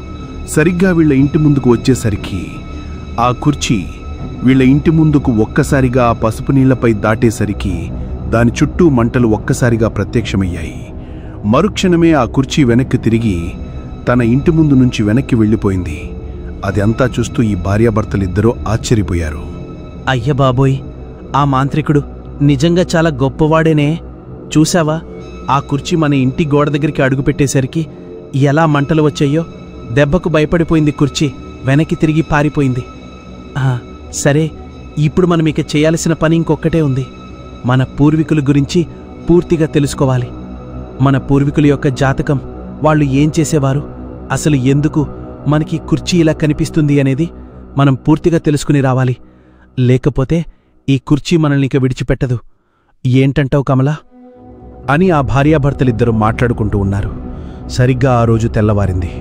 సరిగ్గా వీళ్ళ ఇంటి ముందుకు వచ్చేసరికి ఆ కుర్చీ వీళ్ళ ఇంటి ముందుకు ఒక్కసారిగా ఆ పసుపు నీళ్లపై దాటేసరికి దాని చుట్టూ మంటలు ఒక్కసారిగా ప్రత్యక్షమయ్యాయి. మరుక్షణమే ఆ కుర్చీ వెనక్కి తిరిగి తన ఇంటి ముందు నుంచి వెనక్కి వెళ్ళిపోయింది. అది అంతా చూస్తూ ఈ భార్యాభర్తలిద్దరూ ఆశ్చర్యపోయారు. అయ్య బాబోయ్, ఆ మాంత్రికుడు నిజంగా చాలా గొప్పవాడేనే. చూశావా, ఆ కుర్చీ మన ఇంటి గోడ దగ్గరికి అడుగుపెట్టేసరికి ఎలా మంటలు వచ్చాయో. దెబ్బకు భయపడిపోయింది కుర్చీ, వెనక్కి తిరిగి పారిపోయింది. సరే, ఇప్పుడు మనం ఇక చేయాల్సిన పని ఇంకొక్కటే ఉంది. మన పూర్వీకుల గురించి పూర్తిగా తెలుసుకోవాలి. మన పూర్వీకుల యొక్క జాతకం, వాళ్ళు ఏం చేసేవారు, అసలు ఎందుకు మనకి కుర్చీ ఇలా కనిపిస్తుంది అనేది మనం పూర్తిగా తెలుసుకుని రావాలి. లేకపోతే ఈ కుర్చీ మనల్ని ఇక విడిచిపెట్టదు. ఏంటంటావు కమలా అని ఆ భార్యాభర్తలిద్దరూ మాట్లాడుకుంటూ ఉన్నారు. సరిగ్గా ఆ రోజు తెల్లవారింది.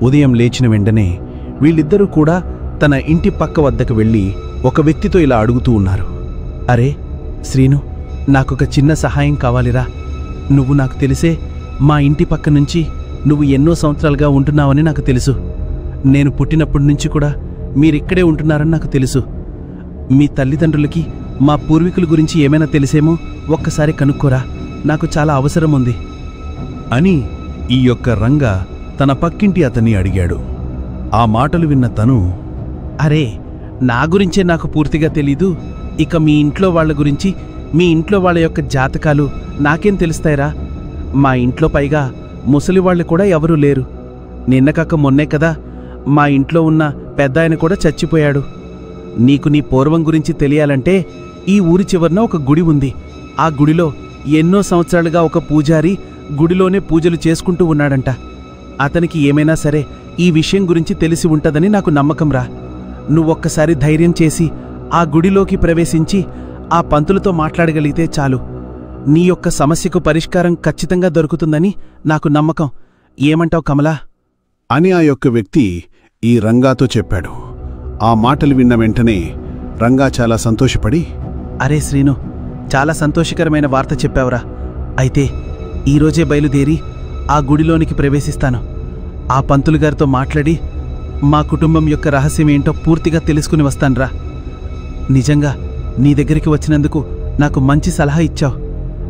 ఉదయం లేచిన వెంటనే వీళ్ళిద్దరూ కూడా తన ఇంటి పక్క వద్దకు వెళ్ళి ఒక వ్యక్తితో ఇలా అడుగుతూ ఉన్నారు. అరే శ్రీను, నాకొక చిన్న సహాయం కావాలిరా. నువ్వు నాకు తెలిసే మా ఇంటి పక్క నుంచి నువ్వు ఎన్నో సంవత్సరాలుగా ఉంటున్నావని నాకు తెలుసు. నేను పుట్టినప్పటి నుంచి కూడా మీరిక్కడే ఉంటున్నారని నాకు తెలుసు. మీ తల్లిదండ్రులకి మా పూర్వీకుల గురించి ఏమైనా తెలిసేమో ఒక్కసారి కనుక్కోరా, నాకు చాలా అవసరం ఉంది అని ఈ యొక్క రంగ తన పక్కింటి అతన్ని అడిగాడు. ఆ మాటలు విన్న తను, అరే, నా గురించే నాకు పూర్తిగా తెలీదు, ఇక మీ ఇంట్లో వాళ్ళ గురించి, మీ ఇంట్లో వాళ్ళ యొక్క జాతకాలు నాకేం తెలుస్తాయిరా? మా ఇంట్లో పైగా ముసలివాళ్ళు కూడా ఎవరూ లేరు. నిన్న కాక మొన్నే కదా మా ఇంట్లో ఉన్న పెద్ద ఆయన కూడా చచ్చిపోయాడు. నీకు నీ పూర్వం గురించి తెలియాలంటే ఈ ఊరి చివరన ఒక గుడి ఉంది. ఆ గుడిలో ఎన్నో సంవత్సరాలుగా ఒక పూజారి గుడిలోనే పూజలు చేసుకుంటూ ఉన్నాడంట. అతనికి ఏమైనా సరే ఈ విషయం గురించి తెలిసి ఉంటదని నాకు నమ్మకంరా. నువ్వొక్కసారి ధైర్యం చేసి ఆ గుడిలోకి ప్రవేశించి ఆ పంతులతో మాట్లాడగలిగితే చాలు. నీ యొక్క సమస్యకు పరిష్కారం ఖచ్చితంగా దొరుకుతుందని నాకు నమ్మకం. ఏమంటావు కమలా? అని ఆ యొక్క వ్యక్తి ఈ రంగాతో చెప్పాడు. ఆ మాటలు విన్న వెంటనే రంగా చాలా సంతోషపడి, అరే శ్రీను, చాలా సంతోషకరమైన వార్త చెప్పావురా. అయితే ఈరోజే బయలుదేరి ఆ గుడిలోనికి ప్రవేశిస్తాను. ఆ పంతులు గారితో మాట్లాడి మా కుటుంబం యొక్క రహస్యమేంటో పూర్తిగా తెలుసుకుని వస్తానురా. నిజంగా నీ దగ్గరికి వచ్చినందుకు నాకు మంచి సలహా ఇచ్చావు.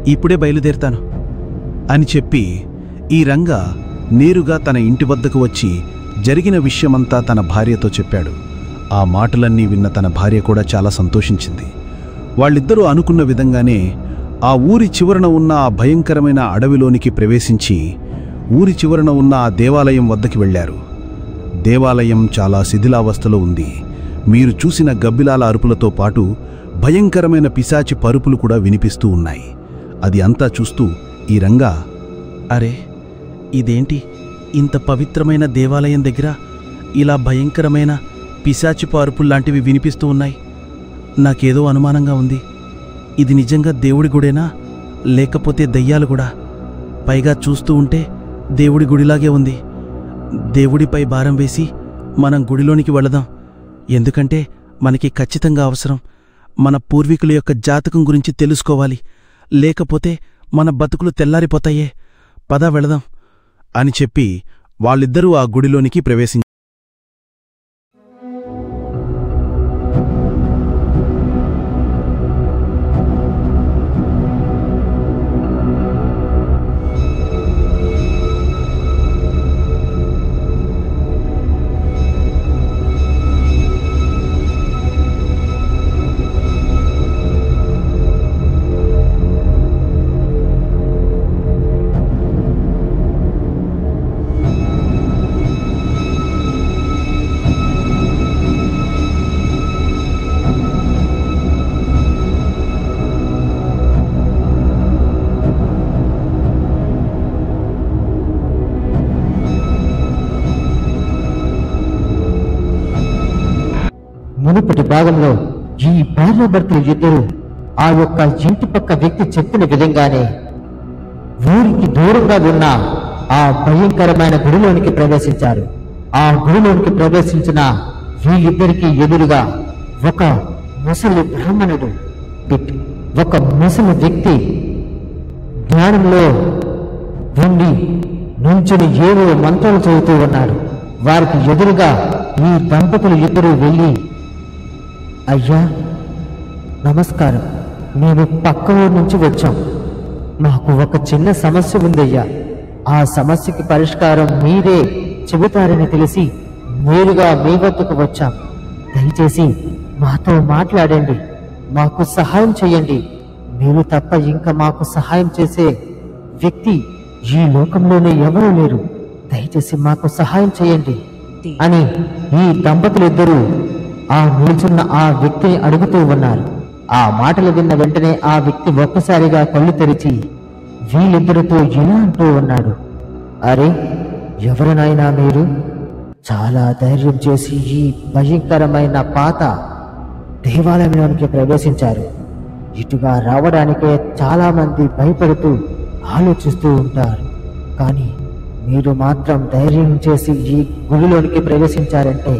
ఇప్పుడే బయలుదేరుతాను అని చెప్పి ఈ రంగా నేరుగా తన ఇంటి వద్దకు వచ్చి జరిగిన విషయమంతా తన భార్యతో చెప్పాడు. ఆ మాటలన్నీ విన్న తన భార్య కూడా చాలా సంతోషించింది. వాళ్ళిద్దరూ అనుకున్న విధంగానే ఆ ఊరి చివరన ఉన్న ఆ భయంకరమైన అడవిలోనికి ప్రవేశించి ఊరి చివరన ఉన్న ఆ దేవాలయం వద్దకి వెళ్లారు. దేవాలయం చాలా శిథిలావస్థలో ఉంది. మీరు చూసిన గబ్బిలాల అరుపులతో పాటు భయంకరమైన పిశాచి పరుపులు కూడా వినిపిస్తూ ఉన్నాయి. అది అంతా చూస్తూ ఈ రంగా, అరే, ఇదేంటి ఇంత పవిత్రమైన దేవాలయం దగ్గర ఇలా భయంకరమైన పిశాచిపు అరుపుల్లాంటివి వినిపిస్తూ ఉన్నాయి? నాకేదో అనుమానంగా ఉంది. ఇది నిజంగా దేవుడి గుడేనా, లేకపోతే దయ్యాలు కూడా? పైగా చూస్తూ ఉంటే దేవుడి గుడిలాగే ఉంది. దేవుడిపై భారం వేసి మనం గుడిలోనికి వెళదాం. ఎందుకంటే మనకి ఖచ్చితంగా అవసరం. మన పూర్వీకుల యొక్క జాతకం గురించి తెలుసుకోవాలి. లేకపోతే మన బతుకులు తెల్లారిపోతాయే. పద వెళదాం అని చెప్పి వాళ్ళిద్దరూ ఆ గుడిలోనికి ప్రవేశించారు. మునుపటి భాగంలో ఈ భార్యాభర్తలు ఇద్దరు ఆ యొక్క ఇంటి పక్క వ్యక్తి చెప్పిన విధంగానే ఊరికి దూరంగా ఉన్న ఆ భయంకరమైన గుడిలోనికి ప్రవేశించారు. ఆ గుడిలోనికి ప్రవేశించిన వీళ్ళిద్దరికీ ఎదురుగా ఒక ముసలి బ్రాహ్మణుడు, ఒక ముసలి వ్యక్తి ధ్యానంలో ఉండి నుంచుని ఏవో మంత్రాలు చదువుతూ ఉన్నాడు. వారికి ఎదురుగా ఈ దంపతులు ఇద్దరు వెళ్ళి, అయ్యా నమస్కారం, మేము పక్క ఊరు నుంచి వచ్చాం. మాకు ఒక చిన్న సమస్య ఉందయ్యా. ఆ సమస్యకి పరిష్కారం మీరే చెబుతారని తెలిసి నేరుగా మీ వద్దకు వచ్చాం. దయచేసి మాతో మాట్లాడండి, మాకు సహాయం చేయండి. మీరు తప్ప ఇంకా మాకు సహాయం చేసే వ్యక్తి ఈ లోకంలోనే ఎవరూ లేరు. దయచేసి మాకు సహాయం చేయండి అని ఈ దంపతులిద్దరూ ఆ నిల్చున్న ఆ వ్యక్తిని అడుగుతూ ఉన్నారు. ఆ మాటలు విన్న వెంటనే ఆ వ్యక్తి ఒక్కసారిగా కళ్ళు తెరిచి వీళ్ళిద్దరితో ఇలా అంటూ ఉన్నాడు, అరే ఎవరినైనా మీరు? చాలా ధైర్యం చేసి ఈ భయంకరమైన పాత దేవాలయంలోనికి ప్రవేశించారు. ఇటుగా రావడానికే చాలా మంది భయపడుతూ ఆలోచిస్తూ ఉంటారు. కానీ మీరు మాత్రం ధైర్యం చేసి ఈ గుడిలోనికి ప్రవేశించారంటే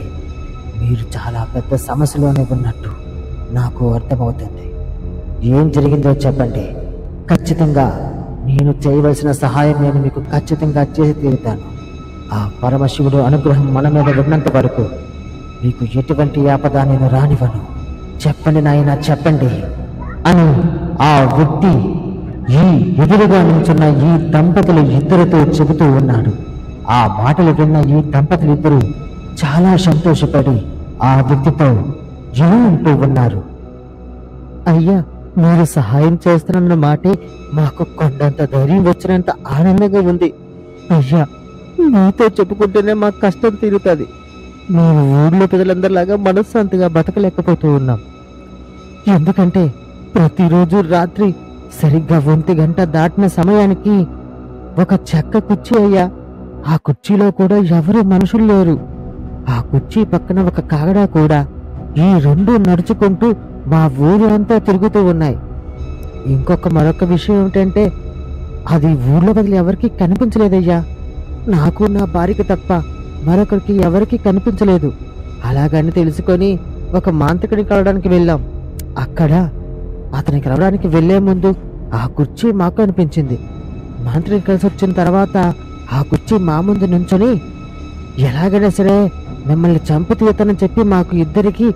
మీరు చాలా పెద్ద సమస్యలోనే ఉన్నట్టు నాకు అర్థమవుతుంది. ఏం జరిగిందో చెప్పండి. ఖచ్చితంగా నేను చేయవలసిన సహాయం నేను మీకు ఖచ్చితంగా చేసి తీరుతాను. ఆ పరమశివుడు అనుగ్రహం మన మీద ఉన్నంత వరకు మీకు ఎటువంటి ఆపద నేను రానివ్వను. చెప్పండి నాయనా, చెప్పండి అని ఆ వ్యక్తి ఈ ఎదురుగా నిల్చున్న ఈ దంపతులు ఇద్దరితో చెబుతూ ఉన్నాడు. ఆ మాటలు విన్న ఈ దంపతులు ఇద్దరు చాలా సంతోషపడి ఆ వ్యక్తితో ఇలా అంటూ ఉన్నారు. అయ్యా, మీరు సహాయం చేస్తున్న మాటే మాకు కొండంత ధైర్యం వచ్చినంత ఆనందంగా ఉంది. అయ్యా, మీతో చెప్పుకుంటేనే మాకు కష్టం తీరుతుంది. మేము ఊళ్ళో ప్రజలందరిలాగా మనశ్శాంతిగా బతకలేకపోతూ ఉన్నాం. ఎందుకంటే ప్రతిరోజు రాత్రి సరిగ్గా 1 గంట దాటిన సమయానికి ఒక చెక్క కుర్చీ అయ్యా, ఆ కుర్చీలో కూడా ఎవరు మనుషులు లేరు. ఆ కుర్చీ పక్కన ఒక కాగడా కూడా. ఈ రెండు నడుచుకుంటూ మా ఊరు అంతా తిరుగుతూ ఉన్నాయి. మరొక విషయం ఏమిటంటే అది ఊళ్ళో బదులు ఎవరికి కనిపించలేదయ్యా. నాకు నా భార్యకి తప్ప మరొకరికి ఎవరికి కనిపించలేదు. అలాగని తెలుసుకొని ఒక మాంత్రికుడిని కలవడానికి వెళ్ళాం. అక్కడ అతని కలవడానికి వెళ్లే ముందు ఆ కుర్చీ మాకు అనిపించింది. మాంత్రికుని కలిసి వచ్చిన తర్వాత ఆ కుర్చీ మా ముందు నుంచొని ఎలాగైనా సరే మిమ్మల్ని చంపు తీయతనని చెప్పి మాకు ఇద్దరికి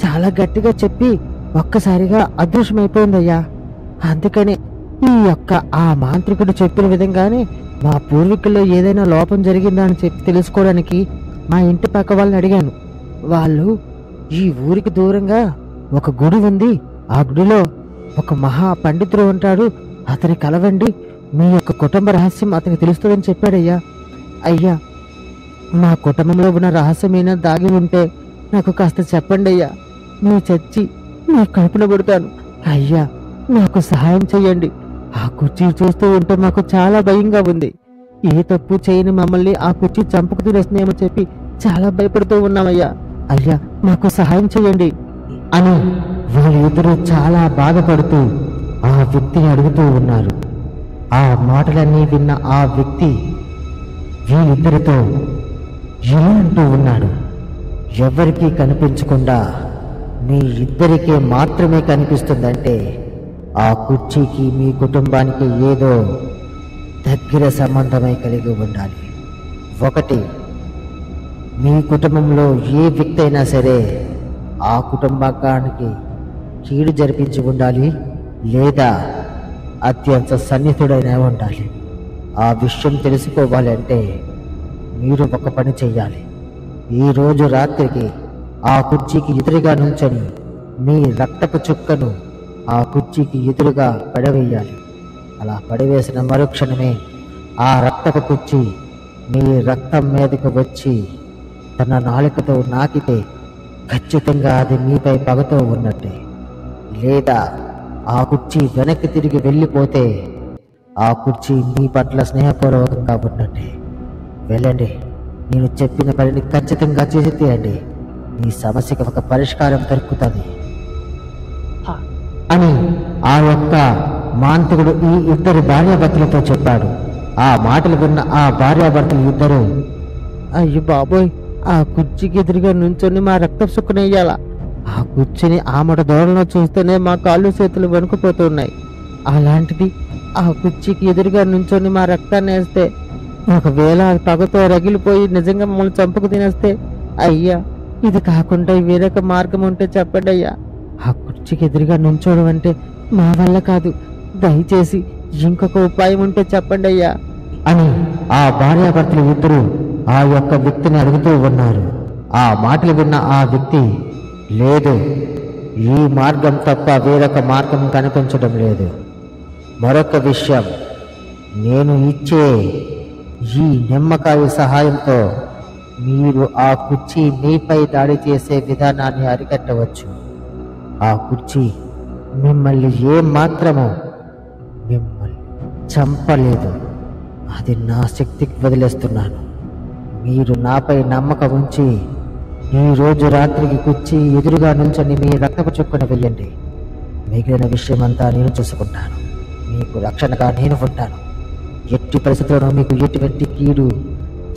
చాలా గట్టిగా చెప్పి ఒక్కసారిగా అదృశ్యమైపోయిందయ్యా. అందుకని ఈ యొక్క ఆ మాంత్రికుడు చెప్పిన విధంగానే మా పూర్వీకుల్లో ఏదైనా లోపం జరిగిందా అని చెప్పి తెలుసుకోవడానికి మా ఇంటి పక్క వాళ్ళని అడిగాను. వాళ్ళు ఈ ఊరికి దూరంగా ఒక గుడి ఉంది, ఆ గుడిలో ఒక మహా పండితుడు ఉంటాడు, అతని కలవండి, మీ యొక్క కుటుంబ రహస్యం అతనికి తెలుస్తుందని చెప్పాడయ్యా. అయ్యా, మా కుటుంబంలో ఉన్న రహస్యమైనా దాగి ఉంటే నాకు కాస్త చెప్పండి అయ్యా. మీ చచ్చి మీ కడుపున పెడతాను. అయ్యా, నాకు సహాయం చెయ్యండి. ఆ కుర్చీ చూస్తూ ఉంటే మాకు చాలా భయంగా ఉంది. ఏ తప్పు చేయని మమ్మల్ని ఆ కుర్చీ చంపుకు తినేస్తున్నామో చెప్పి చాలా భయపడుతూ ఉన్నామయ్యా. అయ్యా, మాకు సహాయం చెయ్యండి అని వాళ్ళిద్దరూ చాలా బాధపడుతూ ఆ వ్యక్తిని అడుగుతూ ఉన్నారు. ఆ మాటలన్నీ విన్న ఆ వ్యక్తి వీళ్ళిద్దరితో ఇలా అంటూ ఉన్నాడు. ఎవరికీ కనిపించకుండా మీ ఇద్దరికే మాత్రమే కనిపిస్తుందంటే ఆ కుర్చీకి మీ కుటుంబానికి ఏదో దగ్గర సంబంధమై కలిగి ఉండాలి. ఒకటి, మీ కుటుంబంలో ఏ వ్యక్తి అయినా సరే ఆ కుటుంబానికి కీడు జరిపించి ఉండాలి, లేదా అత్యంత సన్నిహితుడైన ఉండాలి. ఆ విషయం తెలుసుకోవాలి అంటే మీరు ఒక పని చెయ్యాలి. ఈరోజు రాత్రికి ఆ కుర్చీకి ఎదురుగా నుంచొని మీ రక్తపు చుక్కను ఆ కుర్చీకి ఎదురుగా పడవేయాలి. అలా పడవేసిన మరుక్షణమే ఆ రక్తపు కుర్చీ మీ రక్తం మీదకు వచ్చి తన నాలుకతో నాకితే ఖచ్చితంగా అది మీపై పగతో ఉన్నట్టే. లేదా ఆ కుర్చీ వెనక్కి తిరిగి వెళ్ళిపోతే ఆ కుర్చీ మీ పట్ల స్నేహపూర్వకంగా ఉన్నట్టే. వెళ్ళండి, నేను చెప్పిన పనిని ఖచ్చితంగా చేసి తీయండి. ఈ సమస్యకి ఒక పరిష్కారం దొరుకుతుంది అని ఆ యొక్క మాంత్రికుడు ఈ ఇద్దరు భార్యాభర్తలతో చెప్పాడు. ఆ మాటలు విన్న ఆ భార్యాభర్తలు ఇద్దరు, అయ్యో బాబోయ్, ఆ కుర్చీకి ఎదురుగా నుంచొని మా రక్తం సుక్కునెయ్యాలా? ఆ కుర్చీని ఆమడ దూరంలో చూస్తేనే మా కాళ్ళు చేతులు వణుకుపోతున్నాయి. అలాంటిది ఆ కుర్చీకి ఎదురుగా నుంచొని మా రక్తాన్ని వేస్తే, ఒకవేళ పగతో రగిలిపోయి నిజంగా మమ్మల్ని చంపుకు తినేస్తే, అయ్యా, ఇది కాకుండా వేరొక మార్గం ఉంటే చెప్పండి అయ్యా. ఆ కుర్చీకి ఎదురుగా నుంచోవడం అంటే మా వల్ల కాదు, దయచేసి ఇంకొక ఉపాయం ఉంటే చెప్పండి అయ్యా అని ఆ భార్యాభర్తలు ఇద్దరు ఆ యొక్క వ్యక్తిని అడుగుతూ ఉన్నారు. ఆ మాటలు విన్న ఆ వ్యక్తి, లేదు, ఈ మార్గం తప్ప వేరొక మార్గం కనిపించడం లేదు. మరొక విషయం, నేను ఇచ్చే ఈ నిమ్మకాయ సహాయంతో మీరు ఆ కుర్చీ మీపై దాడి చేసే విధానాన్ని అరికట్టవచ్చు. ఆ కుర్చీ మిమ్మల్ని ఏమాత్రమో మిమ్మల్ని చంపలేదు. అది నా శక్తికి వదిలేస్తున్నాను. మీరు నాపై నమ్మకం ఉంచి ఈ రోజు రాత్రికి కుర్చీ ఎదురుగా నుంచొని మీ రక్తపు చుక్కను వెయ్యండి. మిగిలిన విషయం అంతా నేను చూసుకుంటాను. మీకు రక్షణగా నేను ఉంటాను. ఎట్టి పరిస్థితుల్లోనూ మీకు ఎటువంటి కీడు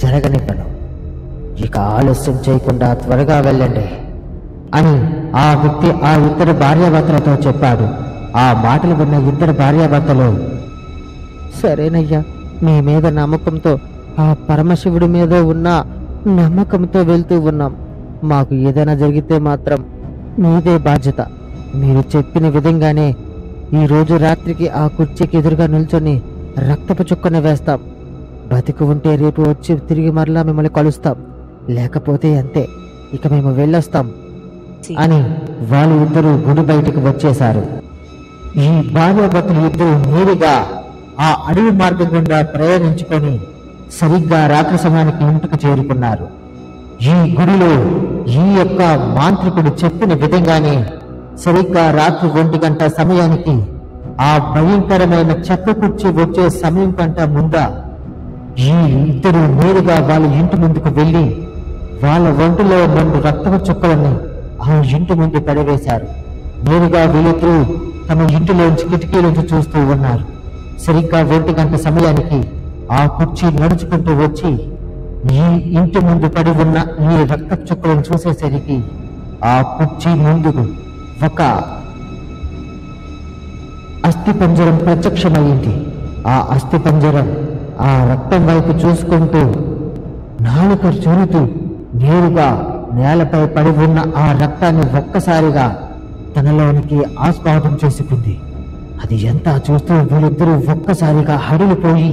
జరగనివ్వను. ఇక ఆలస్యం చేయకుండా త్వరగా వెళ్ళండి అని ఆ వ్యక్తి ఆ ఇద్దరు భార్యాభర్తలతో చెప్పాడు. ఆ మాటలు విన్న ఇద్దరు భార్యాభర్తలు, సరేనయ్యా, మీ మీద నమ్మకంతో, ఆ పరమశివుడి మీద ఉన్న నమ్మకంతో వెళ్తూ ఉన్నాం. మాకు ఏదైనా జరిగితే మాత్రం మీదే బాధ్యత. మీరు చెప్పిన విధంగానే ఈ రోజు రాత్రికి ఆ కుర్చీకి ఎదురుగా నిల్చొని రక్తపు చుక్కను వేస్తాం. బతికి ఉంటే రేపు వచ్చి తిరిగి మరలా మిమ్మల్ని కలుస్తాం, లేకపోతే అంతే, ఇక మేము వెళ్ళొస్తాం అని వాళ్ళు ఇద్దరు గుడి బయటికి వచ్చేశారు. ఈ భార్యాభర్తలు ఇద్దరు నేరుగా ఆ అడవి మార్గం గుండా ప్రయాణించుకొని సరిగ్గా రాత్రి సమయానికి ఇంటికి చేరుకున్నారు. ఈ గుడిలో ఈ యొక్క మాంత్రికుడు చెప్పిన విధంగానే సరిగ్గా రాత్రి 1 గంట సమయానికి ఆ భయంకరమైన చెక్క కుర్చీ వచ్చే సమయం కంటే ముందా ఈ ఇద్దరు నేరుగా వాళ్ళ ఇంటి ముందుకు వెళ్లి వాళ్ళ ఒంటిలో 2 రక్తపు చుక్కలని ఆ ఇంటి ముందు పడవేశారు. నేరుగా వీళ్ళిద్దరూ తమ ఇంటిలోంచి కిటికీలోంచి చూస్తూ ఉన్నారు. సరిగ్గా 1 గంట సమయానికి ఆ కుర్చీ నడుచుకుంటూ వచ్చి ఈ ఇంటి ముందు పడి ఉన్న ఈ రక్త చుక్కలను చూసేసరికి ఆ కుర్చీ ముందుకు ఒక అస్థిపంజరం ప్రత్యక్షమైంది. ఆ అస్థిపంజరం ఆ రక్తం వైపు చూసుకుంటూ నాలుక చూరుతూ నేరుగా నేలపై పడి ఉన్న ఆ రక్తాన్ని ఒక్కసారిగా తనలోనికి ఆస్వాదం చేసుకుంది. అది ఎంత చూస్తూ వీళ్ళిద్దరూ ఒక్కసారిగా హడిలిపోయి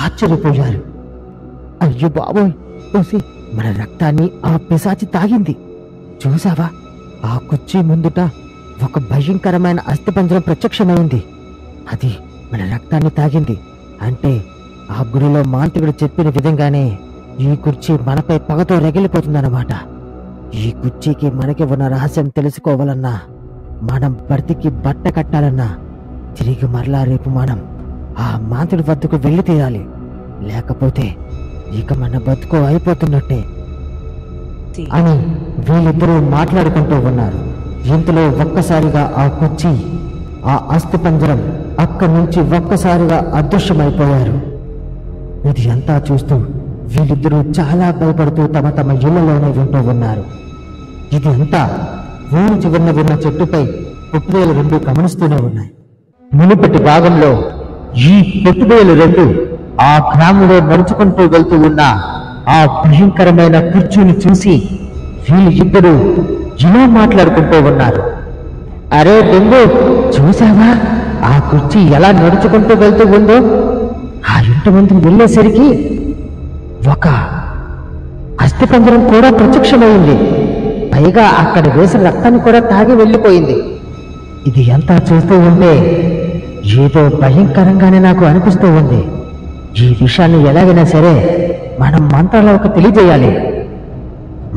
ఆశ్చర్యపోయారు. అయ్యో బాబోయ్, మన రక్తాన్ని ఆ పిశాచి తాగింది. చూసావా, ఆ కుర్చీ ముందుట ఒక భయంకరమైన అస్థిపంజరం ప్రత్యక్షమైంది. అది మన రక్తాన్ని తాగింది అంటే ఆ గుడిలో మాంత్రికుడు చెప్పిన విధంగానే ఈ కుర్చీ మనపై పగతో రగిలిపోతుందన్నమాట. ఈ కుర్చీకి మనకి ఉన్న రహస్యం తెలుసుకోవాలన్నా, మనం బ్రతికి బట్ట కట్టాలన్నా తిరిగి మరలా రేపు మనం ఆ మాంత్రుడి వద్దకు వెళ్ళి తీరాలి, లేకపోతే ఇక మన బతుకు అయిపోతున్నట్టే అని వీళ్ళిద్దరూ మాట్లాడుకుంటూ ఉన్నారు. ఇంతలో ఒక్కసారిగా ఆ కుర్చీ, ఆ అస్థిపంజరం అక్కడి నుంచి ఒక్కసారిగా అదృశ్యమైపోయారు. ఇది అంతా చూస్తూ వీళ్ళిద్దరూ చాలా భయపడుతూ తమ తమ ఇళ్లలోనే వింటూ ఉన్నారు. ఇది అంతా ఊరి చివరన ఉన్న చెట్టుపై పొట్టువేలు 2 గమనిస్తూనే ఉన్నాయి. మునుపటి భాగంలో ఈ పొట్టువేలు 2 ఆ గ్రామంలో నడుచుకుంటూ వెళ్తూ ఉన్న ఆ భయంకరమైన కుర్చీని చూసి వీళ్ళు ఇద్దరు ఇలా మాట్లాడుకుంటూ ఉన్నారు. అరే బొంగు, చూసావా ఆ కుర్చీ ఎలా నడుచుకుంటూ వెళ్తూ ఉందో? ఆ ఇంటి ముందుకు వెళ్ళేసరికి ఒక అస్థిపంజరం కూడా ప్రత్యక్షమైంది. పైగా అక్కడ వేసిన రక్తాన్ని కూడా తాగి వెళ్ళిపోయింది. ఇది అంతా చూస్తూ ఉంటే ఏదో భయంకరంగానే నాకు అనిపిస్తూ ఉంది. ఈ విషయాన్ని ఎలాగైనా సరే మనం మంత్రాలకు తెలియజేయాలి.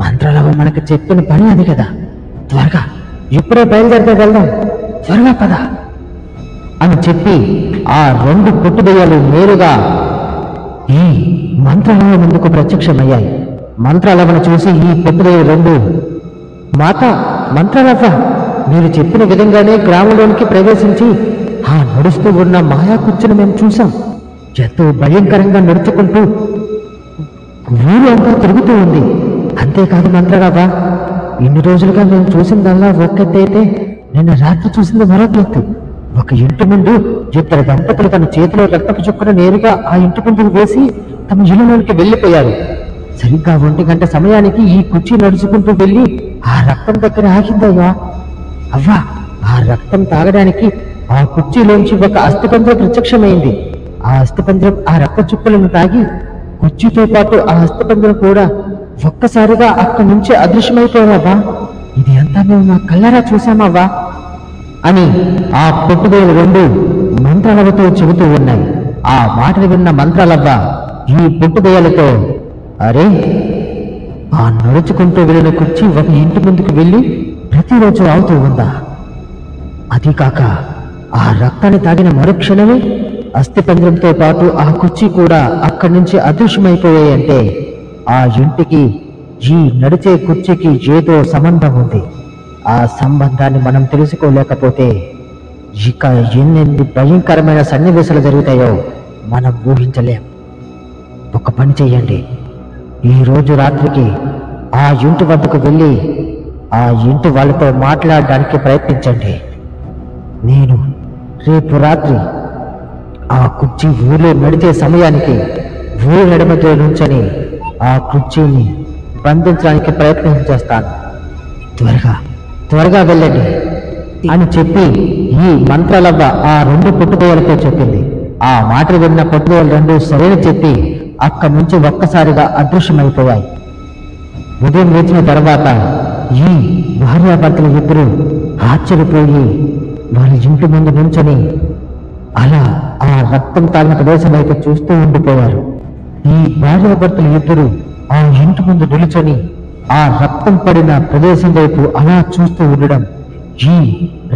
మంత్రాలకు మనకు చెప్పిన పని అది కదా. త్వరగా ఇప్పుడే బయలుదేరితే వెళ్దాం, త్వరగా పద అని చెప్పి ఆ 2 పొట్టుదయ్యాలు నేరుగా ఈ మంత్రాలవ ముందుకు ప్రత్యక్షమయ్యాయి. మంత్రాలవను చూసి ఈ పొట్టుదయ్యాలు 2, మాత మంత్రాలవ, మీరు చెప్పిన విధంగానే గ్రామంలోనికి ప్రవేశించి ఆ నడుస్తూ ఉన్న మాయా కుర్చీని మేము చూసాం. ఎంతో భయంకరంగా నడుచుకుంటూ ఊరు అంతా తిరుగుతూ ఉంది. అంతేకాదు మంత్రరావా, ఇన్ని రోజులుగా మేము చూసిందల్లా ఒక్కటైతే నిన్న రాత్రి చూసింది మరొక ఎత్తు. ఒక ఇంటి ముందు 2 దంపతులు తన చేతిలో రక్తపు చుక్కను నేరుగా ఆ ఇంటి ముందుకు వేసి తమ ఇళ్ళలోనికి వెళ్ళిపోయారు. సరిగ్గా 1 గంట సమయానికి ఈ కుర్చీ నడుచుకుంటూ వెళ్ళి ఆ రక్తం దగ్గర ఆగిందయ్యా. అవ్వా, ఆ రక్తం తాగడానికి ఆ కుర్చీలోంచి ఒక అస్థిపంజరం ప్రత్యక్షమైంది. ఆ అస్థిపంజరం ఆ రక్త చుక్కలను తాగి కుర్చీతో పాటు ఆ అస్థిపంజరం కూడా ఒక్కసారిగా అక్కడి నుంచి అదృశ్యమైపోయావా. ఇది అంతా మేము మా కళ్ళారా చూసామవ్వా అని ఆ పొట్టువేలు 2 మంత్రాలవతో చెబుతూ ఉన్నాయి. ఆ మాటలు విన్న మంత్రాలవ్వ ఈ పొట్టుదయ్యాలతో, అరే, ఆ నడుచుకుంటూ వెళ్ళిన కుర్చీ ఒక ఇంటి ముందుకు వెళ్ళి ప్రతిరోజు అవుతూ ఉందా? అది కాక ఆ రక్తాన్ని తాగిన మరుక్షణమే అస్థిపంజరంతో పాటు ఆ కుర్చీ కూడా అక్కడి నుంచి అదృశ్యమైపోయాయంటే ఆ ఇంటికి ఈ నడిచే కుర్చీకి ఏదో సంబంధం ఉంది. ఆ సంబంధాన్ని మనం తెలుసుకోలేకపోతే ఇక ఎన్నెన్ని భయంకరమైన సన్నివేశాలు జరుగుతాయో మనం ఊహించలేం. ఒక పని చెయ్యండి, ఈ రోజు రాత్రికి ఆ ఇంటి వద్దకు వెళ్ళి ఆ ఇంటి వాళ్ళతో మాట్లాడడానికి ప్రయత్నించండి. నేను రేపు రాత్రి ఆ కుర్చీ ఊళ్ళో నడిచే సమయానికి ఊరి నడిమధ్యలో నుంచని ఆ కుర్చీని బంధించడానికి ప్రయత్నం చేస్తాను. త్వరగా వెళ్ళండి అని చెప్పి ఈ మంత్రాలవ్వ ఆ 2 పుట్టుకోయలతో చెప్పింది. ఆ మాటలు విన్న పుట్టుకోయలు 2 సరైన చెప్పి అక్కడి నుంచి ఒక్కసారిగా అదృశ్యమైపోయాయి. ఉదయం లేచిన తర్వాత ఈ భార్యాభర్తలు ఇద్దరు ఆశ్చర్యపోయి వాళ్ళ ఇంటి ముందు నుంచొని అలా ఆ రక్తం తాగిన ప్రదేశం వైపు చూస్తూ ఉండిపోయారు. ఈ భార్యాభర్తలు ఇద్దరు ఆ ఇంటి ముందు నిలుచొని ఆ రక్తం పడిన ప్రదేశం వైపు అలా చూస్తూ ఉండడం ఈ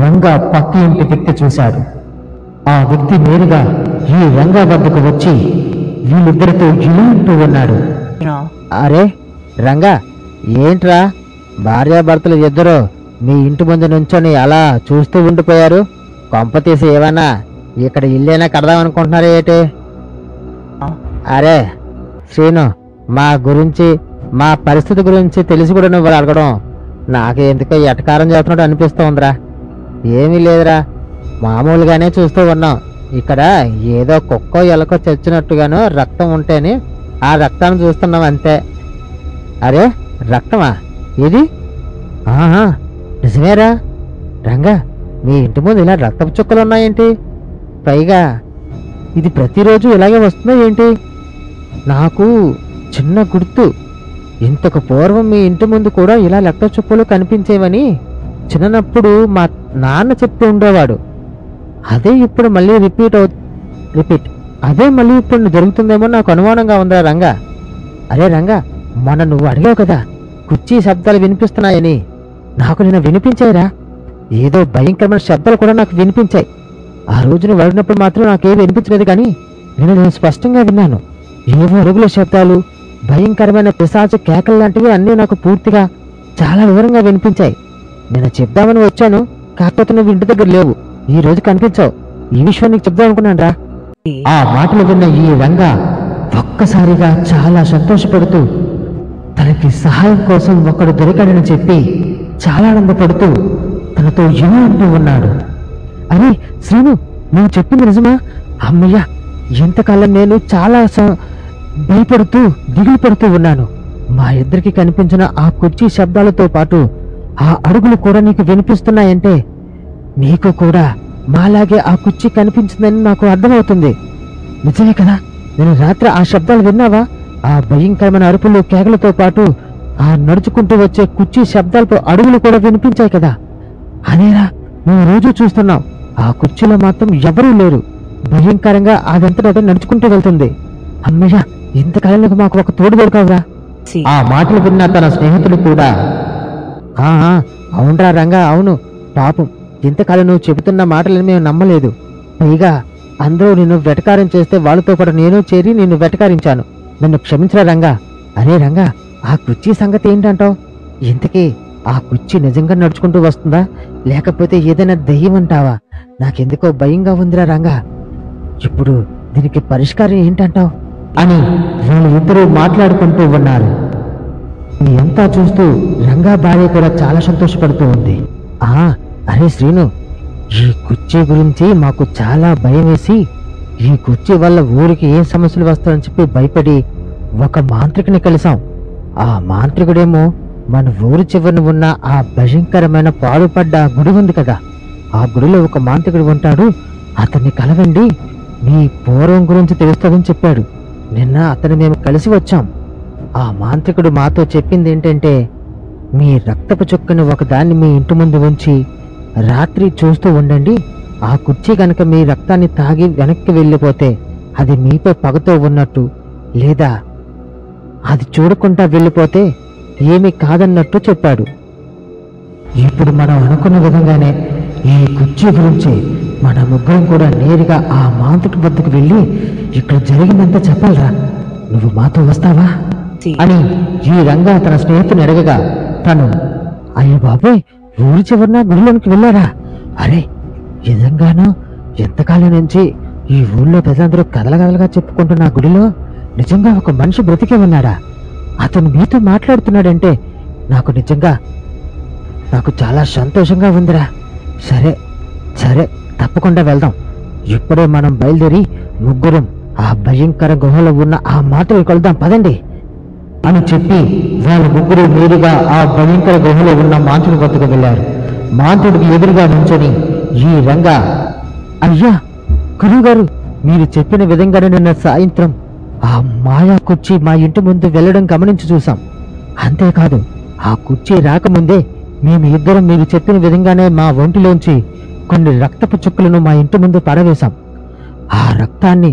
రంగా పక్క ఇంటి వ్యక్తి చూశాడు. ఆ వ్యక్తి నేరుగా ఈ రంగా వద్దకు వచ్చి వీళ్ళిద్దరితో ఇలా అంటూ ఉన్నాడు. అరే రంగా, ఏంట్రా భార్యాభర్తలు ఇద్దరు మీ ఇంటి ముందు నుంచొని అలా చూస్తూ ఉండిపోయారు? కొంప తీసి ఏమన్నా ఇక్కడ ఇల్లేనా కడదామనుకుంటున్నారా ఏంటి? అరే శ్రీను, మా గురించి మా పరిస్థితి గురించి తెలిసి కూడా నువ్వు అడగడం నాకు ఎందుకో ఎటకారం చేస్తున్నట్టు అనిపిస్తోందిరా. ఏమీ లేదురా, మామూలుగానే చూస్తూ ఉన్నాం. ఇక్కడ ఏదో కుక్కో ఎలకో చచ్చినట్టుగాను రక్తం ఉంటేనే ఆ రక్తాన్ని చూస్తున్నాం అంతే. అరే రక్తమా ఇది? నిజమేరా రంగా, మీ ఇంటి ముందు ఇలా రక్తపు చుక్కలు ఉన్నాయేంటి? పైగా ఇది ప్రతిరోజు ఇలాగే వస్తుందో ఏంటి? నాకు చిన్న గుర్తు, ఇంతకు పూర్వం మీ ఇంటి ముందు కూడా ఇలా రక్త చుక్కలు కనిపించేవని చిన్నప్పుడు మా నాన్న చెప్తూ ఉండేవాడు. అదే ఇప్పుడు మళ్ళీ రిపీట్ అదే మళ్ళీ ఇప్పుడు జరుగుతుందేమో నాకు అనుమానంగా ఉందా రంగా. అరే రంగా, మొన్న నువ్వు అడిగావు కదా కుర్చీ శబ్దాలు వినిపిస్తున్నాయని. నాకు నిన్న వినిపించాయిరా. ఏదో భయంకరమైన శబ్దాలు కూడా నాకు వినిపించాయి. ఆ రోజు నువ్వు అడిగినప్పుడు మాత్రం నాకేం వినిపించలేదు, కానీ నేను స్పష్టంగా విన్నాను. ఏవో అరుగుల శబ్దాలు, భయంకరమైన పిశాచ కేకలు లాంటివి అన్నీ నాకు పూర్తిగా చాలా వివరంగా వినిపించాయి. నేను చెప్దామని వచ్చాను, కాకపోతే నువ్వు ఇంటి దగ్గర లేవు. ఈ రోజు కనిపించావు. ఈ విషయం నీకు చెప్దామనుకున్నాను రా. ఆ మాటలు విన్న ఈ రంగా ఒక్కసారిగా చాలా సంతోషపడుతూ తనకి సహాయం కోసం ఒకడు దొరికాడని చెప్పి చాలా ఆనందపడుతూ తనతో ఇలా అంటూ ఉన్నాడు. అరే శ్రీను, నువ్వు చెప్పింది నిజమా? అమ్మయ్య, ఎంతకాలం నేను చాలా భయపడుతూ దిగులు పడుతూ ఉన్నాను. మా ఇద్దరికి కనిపించిన ఆ కుర్చీ శబ్దాలతో పాటు ఆ అడుగులు కూడా నీకు వినిపిస్తున్నాయంటే నీకు కూడా మాలాగే ఆ కుర్చీ కనిపించిందని నాకు అర్థమవుతుంది. నిజమే కదా? నేను రాత్రి ఆ శబ్దాలు విన్నావా? ఆ భయంకరమైన అరుపులు కేకలతో పాటు ఆ నడుచుకుంటూ వచ్చే కుర్చీ శబ్దాలతో అడుగులు కూడా వినిపించాయి కదా. అదేరా నువ్వు రోజు చూస్తున్నావు. ఆ కుర్చీలో మాత్రం ఎవరూ లేరు. భయంకరంగా అదంతటా నడుచుకుంటూ వెళ్తుంది. అమ్మయ్య, ఇంతకాలంలో మాకు ఒక తోడు దొరకవురా. ఆ మాటలు విన్న తన స్నేహితులు కూడా అవునరా రంగా, అవును, పాపం ఇంతకాలం నువ్వు చెబుతున్న మాటలను మేము నమ్మలేదు. పైగా అందరూ నిన్ను వెటకారం చేస్తే వాళ్ళతో పాటు నేను చేరి నిన్ను వెటకారించాను. నన్ను క్షమించరా రంగా. అరే రంగా, ఆ కుర్చీ సంగతి ఏంటంటావు? ఇంతకీ ఆ కుర్చీ నిజంగా నడుచుకుంటూ వస్తుందా, లేకపోతే ఏదైనా దెయ్యం అంటావా? నాకెందుకో భయంగా ఉందిరా రంగా. ఇప్పుడు దీనికి పరిష్కారం ఏంటంటావు అని వాళ్ళు ఇద్దరూ మాట్లాడుకుంటూ ఉన్నారు. ఇదంతా చూస్తూ రంగా భార్య కూడా చాలా సంతోషపడుతూ ఉంది. అరే శ్రీను, ఈ కుర్చీ గురించి మాకు చాలా భయం వేసి ఈ కుర్చీ వల్ల ఊరికి ఏ సమస్యలు వస్తాయని చెప్పి భయపడి ఒక మాంత్రికుని కలిసాం. ఆ మాంత్రికుడేమో మన ఊరి చివరిన ఉన్న ఆ భయంకరమైన పాడుపడ్డ గుడి ఉంది కదా, ఆ గుడిలో ఒక మాంత్రికుడు ఉంటాడు. అతన్ని కలవండి, మీ పూర్వం గురించి తెలుస్తుందని చెప్పాడు. నిన్న అతను మేము కలిసి వచ్చాం. ఆ మాంత్రికుడు మాతో చెప్పింది ఏంటంటే, మీ రక్తపు చుక్కను ఒకదాన్ని మీ ఇంటి ముందు ఉంచి రాత్రి చూస్తూ ఉండండి. ఆ కుర్చీ కనుక మీ రక్తాన్ని తాగి వెనక్కి వెళ్ళిపోతే అది మీపై పగతో ఉన్నట్టు, లేదా అది చూడకుండా వెళ్ళిపోతే ఏమీ కాదన్నట్టు చెప్పాడు. ఇప్పుడు మనం అనుకున్న విధంగానే ఈ కుర్చీ గురించి మన ముగ్గురం కూడా నేరుగా ఆ మాంత్రికుడి వద్దకు వెళ్ళి ఇక్కడ జరిగిందంతా చెప్పాలరా. నువ్వు మాతో వస్తావా అని ఈ రంగా తన స్నేహితుని అడగగా తను, అయ్యో బాబాయ్, ఊరి చివరిన గుడిలోనికి వెళ్ళారా? అరే నిజంగానూ ఎంతకాలం నుంచి ఈ ఊళ్ళో ప్రజలందరూ కదలగదలుగా చెప్పుకుంటున్న ఆ గుడిలో నిజంగా ఒక మనిషి బ్రతికే ఉన్నాడా? అతను మీతో మాట్లాడుతున్నాడంటే నాకు చాలా సంతోషంగా ఉందిరా. సరే సరే, తప్పకుండా వెళ్దాం. ఇప్పుడే మనం బయలుదేరి ముగ్గురం ఆ భయంకర గుహలో ఉన్న ఆ మాటలు కొలుద్దాం, పదండి అని చెప్పి వాళ్ళ ముగ్గురు నేరుగా ఆ భయంకర గుహలో ఉన్న మాంత్రుడి వద్దకు వెళ్ళారు. మాంత్రుడికి ఎదురుగా నుంచొని ఈ రంగా, అయ్యా గురువు గారు, మీరు చెప్పిన విధంగానే నిన్న సాయంత్రం ఆ మాయా కుర్చీ మా ఇంటి ముందు వెళ్ళడం గమనించి చూసాం. అంతేకాదు, ఆ కుర్చీ రాకముందే మేము ఇద్దరం మీరు చెప్పిన విధంగానే మా ఒంటిలోంచి కొన్ని రక్తపు చుక్కలను మా ఇంటి ముందు పడవేశాం. ఆ రక్తాన్ని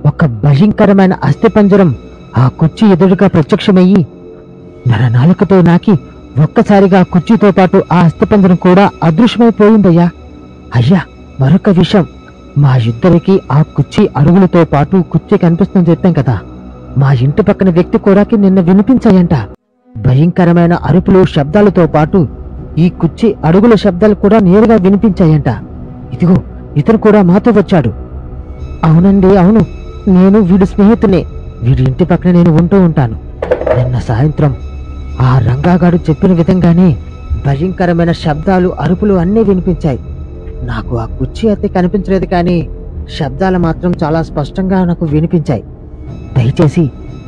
ఒక భయంకరమైన అస్థిపంజరం ఆ కుర్చీ ఎదురుగా ప్రత్యక్షమయ్యి మన నాలుకతో నాకి ఒక్కసారిగా కుర్చీతో పాటు ఆ అస్థిపంజరం కూడా అదృశ్యమైపోయిందయ్యా. అయ్యా, మరొక విషయం, మా ఇద్దరికి ఆ కుర్చీ అడుగులతో పాటు కుర్చీ కనిపిస్తుందని చెప్పాం కదా, మా ఇంటి పక్కన వ్యక్తి కూడాకి నిన్న వినిపించాయంట. భయంకరమైన అరుపులు శబ్దాలతో పాటు ఈ కుర్చీ అడుగుల శబ్దాలు కూడా నేరుగా వినిపించాయంట. ఇదిగో ఇతను కూడా మాతో వచ్చాడు. అవునండి, అవును, నేను వీడి స్నేహితునే. వీడి ఇంటి పక్కన నేను ఉంటూ ఉంటాను. నిన్న సాయంత్రం ఆ రంగాగాడు చెప్పిన విధంగానే భయంకరమైన శబ్దాలు అరుపులు అన్నీ వినిపించాయి. నాకు ఆ కుర్చీ అయితే కనిపించలేదు, కానీ శబ్దాలు మాత్రం చాలా స్పష్టంగా నాకు వినిపించాయి. దయచేసి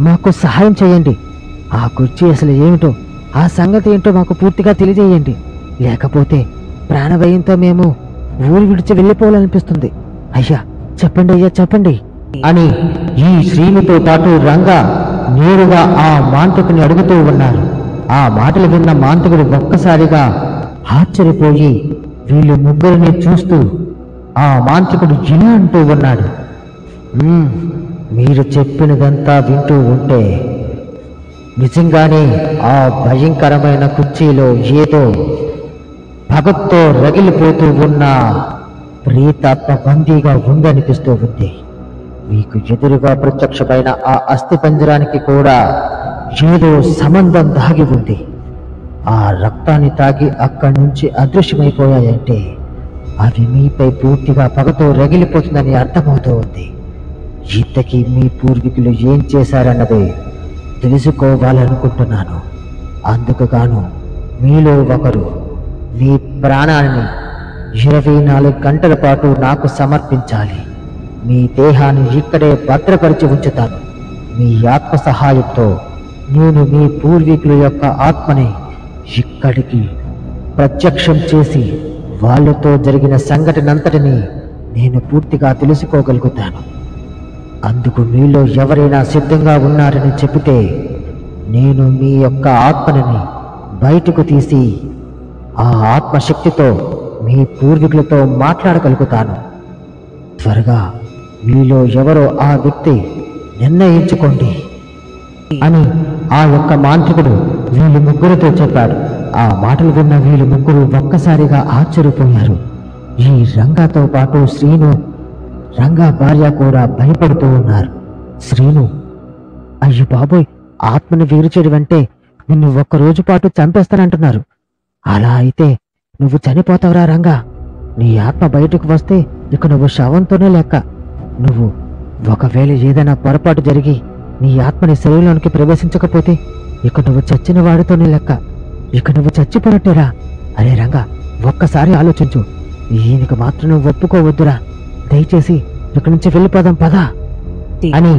మాకు సహాయం చేయండి. ఆ కుర్చీ అసలు ఏమిటో, ఆ సంగతి ఏంటో మాకు పూర్తిగా తెలియజేయండి. లేకపోతే ప్రాణభయంతో మేము ఊరు విడిచి వెళ్ళిపోవాలనిపిస్తుంది. అయ్యా చెప్పండి, అయ్యా చెప్పండి అని ఈ శ్రీనితో పాటు రంగా నేరుగా ఆ మాంత్రికుని అడుగుతూ ఉన్నారు. ఆ మాటలు విన్న మాంత్రికుడు ఒక్కసారిగా ఆశ్చర్యపోయి వీళ్ళు ముగ్గురిని చూస్తూ ఆ మాంత్రికుడు ఇలా అంటూ ఉన్నాడు, మీరు చెప్పినదంతా వింటూ ఉంటే నిజంగానే ఆ భయంకరమైన కుర్చీలో ఏదో భగత్తో రగిలిపోతూ ఉన్న ప్రేతాత్మ బందీగా ఉందనిపిస్తూ ఉంది. మీకు ఎదురుగా ప్రత్యక్షమైన ఆ అస్థిపంజరానికి కూడా ఏదో సంబంధం దాగి ఉంది. ఆ రక్తాన్ని తాగి అక్కడి నుంచి అదృశ్యమైపోయాయంటే అవి మీపై పూర్తిగా పగతో రగిలిపోతుందని అర్థమవుతూ ఉంది. ఇంతకీ మీ పూర్వీకులు ఏం చేశారన్నదే తెలుసుకోవాలనుకుంటున్నాను. అందుకు గాను మీలో ఒకరు మీ ప్రాణాన్ని 24 గంటల పాటు నాకు సమర్పించాలి. మీ దేహాన్ని ఇక్కడే భద్రపరిచి ఉంచుతాను. మీ ఆత్మ సహాయంతో నేను మీ పూర్వీకుల యొక్క ఆత్మని ఇక్కడికి ప్రత్యక్షం చేసి వాళ్ళతో జరిగిన సంఘటనంతటిని నేను పూర్తిగా తెలుసుకోగలుగుతాను. అందుకు మీలో ఎవరైనా సిద్ధంగా ఉన్నారని చెబితే నేను మీ యొక్క ఆత్మని బయటకు తీసి ఆ ఆత్మశక్తితో మీ పూర్వీకులతో మాట్లాడగలుగుతాను. త్వరగా మీలో ఎవరో ఆ వ్యక్తి నిర్ణయించుకోండి అని ఆ యొక్క మాంత్రికుడు వీళ్ళు ముగ్గురితో చెప్పాడు. ఆ మాటలు విన్న వీళ్ళు ముగ్గురు ఒక్కసారిగా ఆశ్చర్యపోయారు. ఈ రంగాతో పాటు శ్రీను, రంగా భార్య కూడా భయపడుతూ ఉన్నారు. శ్రీను, అయ్యో బాబోయ్, ఆత్మని వేరు చేయడం అంటే నిన్ను ఒక్కరోజు పాటు చంపేస్తానంటున్నారు. అలా అయితే నువ్వు చనిపోతావురా రంగా. నీ ఆత్మ బయటకు వస్తే ఇక నువ్వు శవంతోనే లెక్క. నువ్వు ఒకవేళ ఏదైనా పొరపాటు జరిగి నీ ఆత్మని శరీరంలోనికి ప్రవేశించకపోతే ఇక నువ్వు చచ్చిన వాడితోనే లెక్క. ఇక నువ్వు చచ్చిపోనట్టేరా. అరే రంగా, ఒక్కసారి ఆలోచించు. ఈయనకు మాత్రం నువ్వు ఒప్పుకోవద్దురా. దయచేసి ఇక్కడి నుంచి వెళ్ళిపోదాం పదా అని